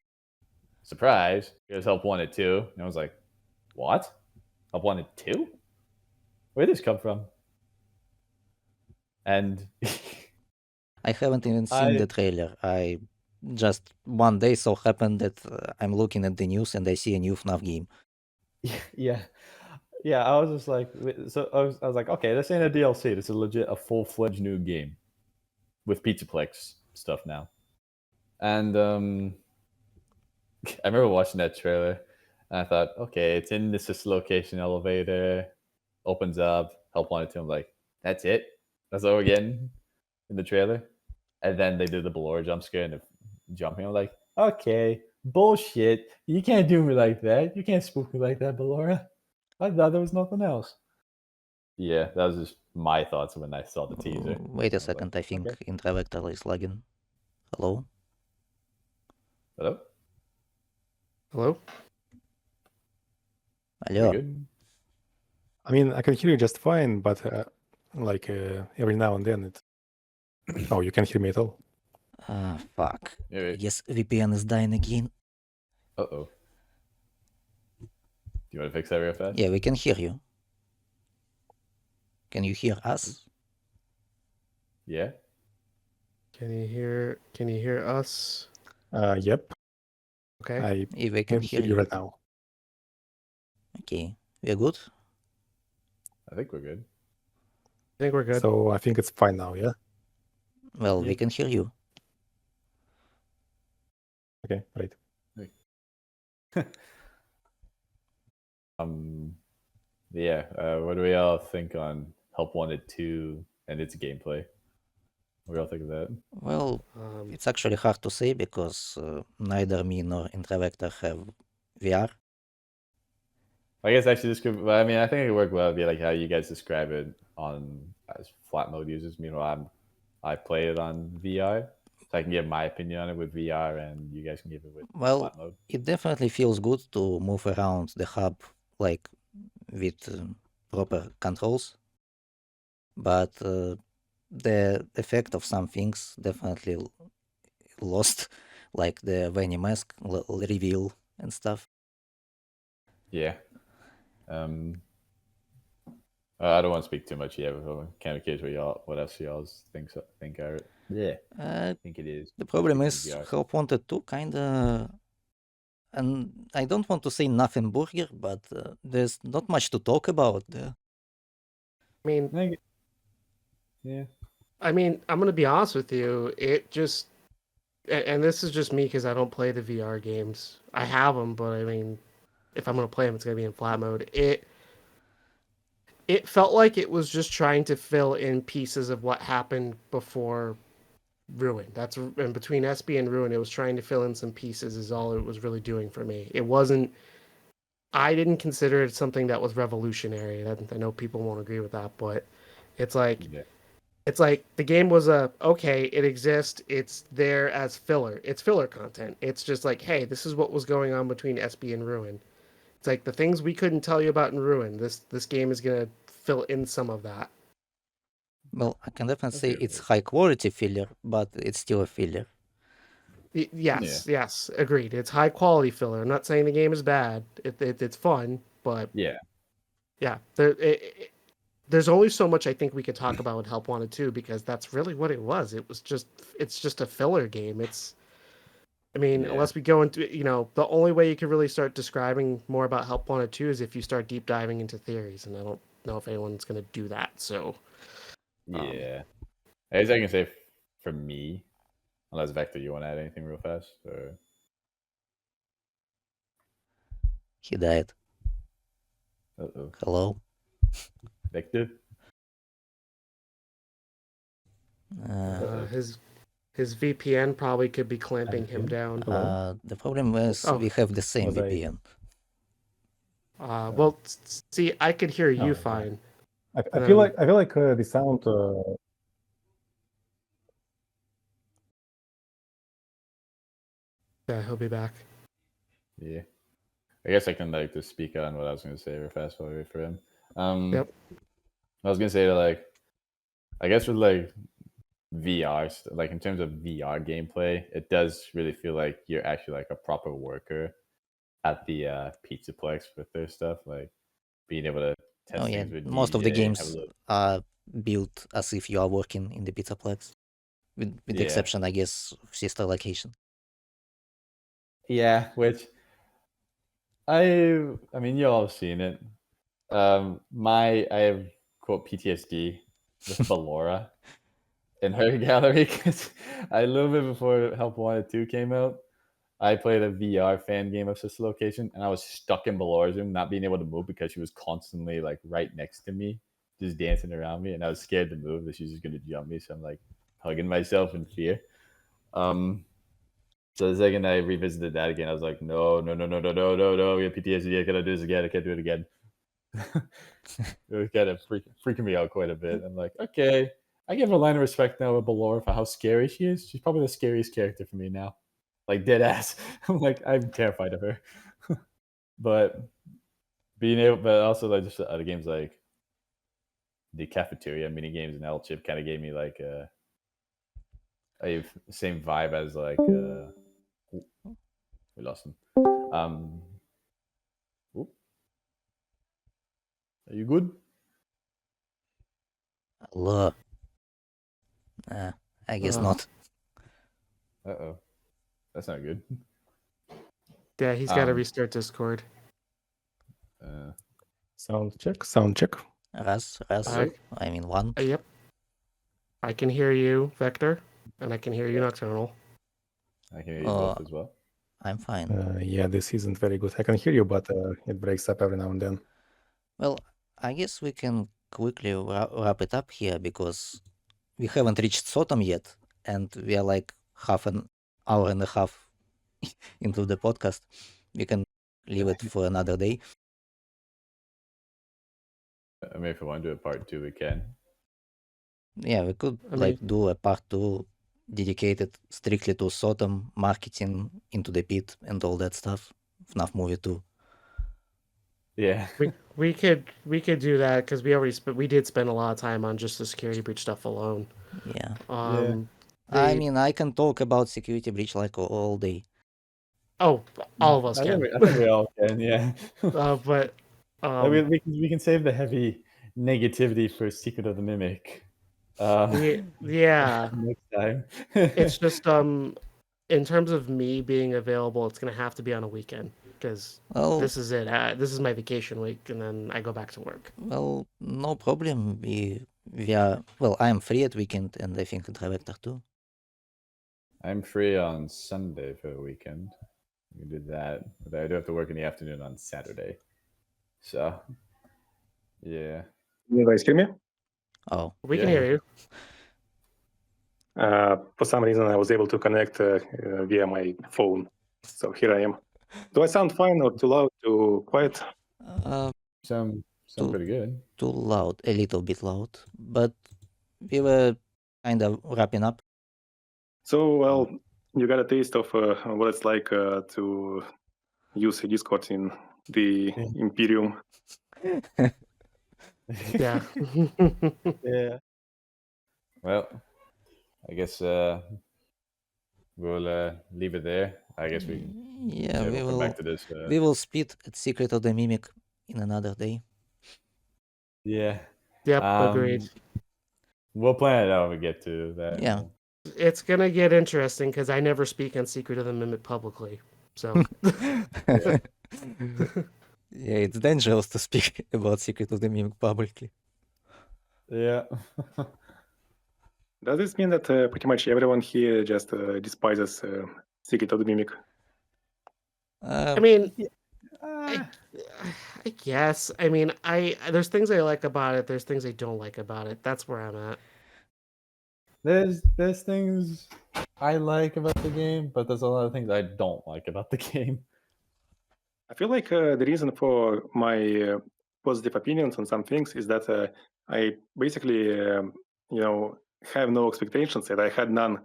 surprise, here's Help Wanted 2. And I was like, what? Help Wanted 2? Where did this come from? And I haven't even seen the trailer. I just one day so happened that I'm looking at the news and I see a new FNAF game. Yeah. I was just like, so I was like, okay, this ain't a DLC. This is legit a full-fledged new game with Pizzaplex stuff now. And I remember watching that trailer, and I thought, okay, it's in this location elevator, opens up, Help Wanted 2. I'm like, that's it. That's all we're getting in the trailer. And then they did the Ballora jump scare and the jumping. I'm like, okay, bullshit. You can't do me like that. You can't spook me like that, Ballora. I thought there was nothing else. Yeah, that was just my thoughts when I saw the teaser. Wait a second, I think okay. Intravector is lagging. Hello? Hello? Hello? Hello? Good? I mean, I can hear you just fine, but every now and then it. Oh, you can't hear me at all. Ah, fuck. Yeah, I guess VPN is dying again. Uh-oh. Do you want to fix that real fast? Yeah, we can hear you. Can you hear us? Yeah? Can you hear us? Yep. Okay. I If I can can hear hear you right now. Okay, we're good? I think we're good. I think we're good. So I think it's fine now, yeah? Well, we Yep. can hear you. Okay, great. Yeah, what do we all think on Help Wanted 2 and its gameplay? What do we all think of that? Well, it's actually hard to say because neither me nor Intravector have VR. I guess actually this could, I mean, I think it would work well. It'd be like how you guys describe it as flat mode users. Meanwhile, I play it on VR, so I can give my opinion on it with VR, and you guys can give it with Well, flat mode. it definitely feels good to move around the hub like with proper controls, but the effect of some things definitely lost, like the Vanny mask reveal and stuff. Yeah. I don't want to speak too much yet. I'm kind of curious what else y'all think are. Yeah, I think it is. The problem Speaking is of VR. Help Wanted 2 kinda, and I don't want to say nothing burger, but there's not much to talk about there. I mean, Yeah. I'm gonna be honest with you. It just and this is just me because I don't play the VR games. I have them, but I mean, if I'm gonna play them, it's gonna be in flat mode. It felt like it was just trying to fill in pieces of what happened before Ruin. That's and between SB and Ruin, it was trying to fill in some pieces. Is all it was really doing for me. It wasn't. I didn't consider it something that was revolutionary. I know people won't agree with that, but it's like Yeah. it's like the game was okay, it exists, it's there as filler. It's filler content. It's just like, hey, this is what was going on between SB and Ruin. It's like the things we couldn't tell you about in Ruin. This game is gonna fill in some of that. Well, I can definitely say Okay. it's high quality filler, but it's still a filler. Yes, agreed. It's high quality filler. I'm not saying the game is bad. It's fun, but Yeah. yeah, there's only so much I think we could talk about with Help Wanted 2 because that's really what it was. It's just a filler game. I mean, Yeah. unless we go into, the only way you could really start describing more about Help Wanted 2 is if you start deep diving into theories, and I don't know if anyone's going to do that. So, Yeah. I guess I can say for me, unless Vector, you want to add anything real fast? Or... He died. Uh-oh. Hello? Vector? his VPN probably could be clamping him down. Hello? The problem is Oh. we have the same Was I- VPN. Well, see, I could hear you Oh, yeah. fine. I feel like the sound. Yeah, he'll be back. Yeah. I guess I can just speak on what I was going to say real fast while we wait for him. Yep. I was going to say I guess with VR, in terms of VR gameplay, it does really feel like you're actually a proper worker at the Pizzaplex with their stuff, being able to test Oh yeah, things with most of the DJ, have games a little- are built as if you are working in the Pizzaplex, with the Yeah. exception, I guess, of sister location. Yeah, which I mean, you all have seen it. I have quote PTSD with Ballora in her gallery because a little bit before Help Wanted 2 came out, I played a VR fan game of Sister Location, and I was stuck in Ballora's room, not being able to move because she was constantly right next to me, just dancing around me, and I was scared to move that she's just gonna jump me. So I'm hugging myself in fear. So the second I revisited that again, I was like, no, we have PTSD. I gotta do this again. I can't do it again. It was kind of freaking me out quite a bit. I'm like, okay, I give her a line of respect now with Ballora for how scary she is. She's probably the scariest character for me now. Dead ass. I'm terrified of her. But also just other games like the cafeteria mini games and L Chip kind of gave me a same vibe as we lost him. Are you good? Hello. I guess not. Uh-oh. That's not good. Yeah, he's got to restart Discord. Sound check. Raz, Hi. I mean one. Yep. I can hear you, Vector, and I can hear you, Nocturnal. I can hear you both as well. I'm fine. Yeah, this isn't very good. I can hear you, but it breaks up every now and then. Well, I guess we can quickly wrap it up here because we haven't reached Sotom yet, and we are half an hour and a half into the podcast. We can leave it for another day. I mean, if we want to do a part 2, we can. Yeah, we could do a part 2 dedicated strictly to Sotom, marketing, Into the Pit, and all that stuff. FNAF Movie 2. Yeah. We could do that because we did spend a lot of time on just the security breach stuff alone. Yeah. I mean, I can talk about security breach all day. Oh, all of us can. I think we all can, yeah. But we can save the heavy negativity for Secret of the Mimic. Yeah. Next time. It's just in terms of me being available, it's gonna have to be on a weekend because this is it. This is my vacation week, and then I go back to work. Well, no problem. We are I am free at weekend, and I think Intravector too. I'm free on Sunday for the weekend. We can do that, but I do have to work in the afternoon on Saturday. So, yeah. You guys hear me? Oh, We can Yeah. hear you. For some reason, I was able to connect via my phone. So here I am. Do I sound fine or too loud, too quiet? Sound Too- pretty good. too loud, a little bit loud, but we were kind of wrapping up. So, well, you got a taste of what it's like to use a Discord in the Yeah. Imperium. Yeah. Yeah. Well, I guess we'll leave it there. I guess we Yeah, we we'll come will. back to this. We will speed at Secret of the Mimic in another day. Yeah. Yep, agreed. We'll plan it out when we get to that. Yeah. It's gonna get interesting because I never speak on Secret of the Mimic publicly. So Yeah, it's dangerous to speak about Secret of the Mimic publicly. Yeah. Does this mean that pretty much everyone here just despises Secret of the Mimic? I mean, Ah, I guess. I mean, there's things I like about it. There's things I don't like about it. That's where I'm at. there's things I like about the game, but there's a lot of things I don't like about the game. I feel like the reason for my positive opinions on some things is that I basically, have no expectations, and I had none,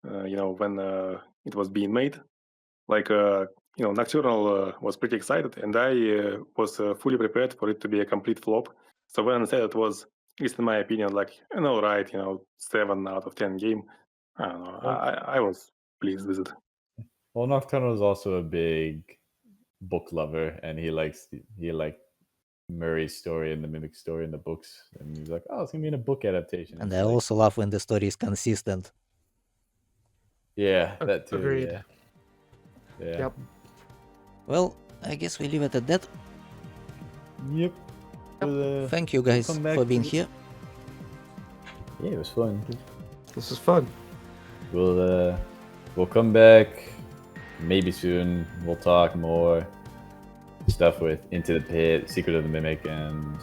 when it was being made. Like, Nocturnal was pretty excited, and I was fully prepared for it to be a complete flop. So when I said it was, at least in my opinion, like an alright, 7 out of 10 game, I don't know, I was pleased with it. Well, Nocturnal is also a big book lover, and he liked Murray's story and the Mimic story in the books, and he's like, "Oh, it's gonna be in a book adaptation." And It's I like, also love when the story is consistent. yeah, that too. Agreed. Yeah. Yeah. Yep. Well, I guess we leave it at that. Yep. Thank you guys come back for to being this. here. Yeah, it was fun. This is fun. We'll come back maybe soon. We'll talk more stuff with Into the Pit, Secret of the Mimic, and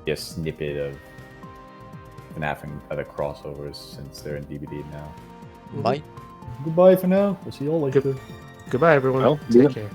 a snippet of FNAF and other crossovers since they're in DVD now. Bye. Goodbye for now. We'll see you all later. Goodbye, everyone. Well, Take yeah. care.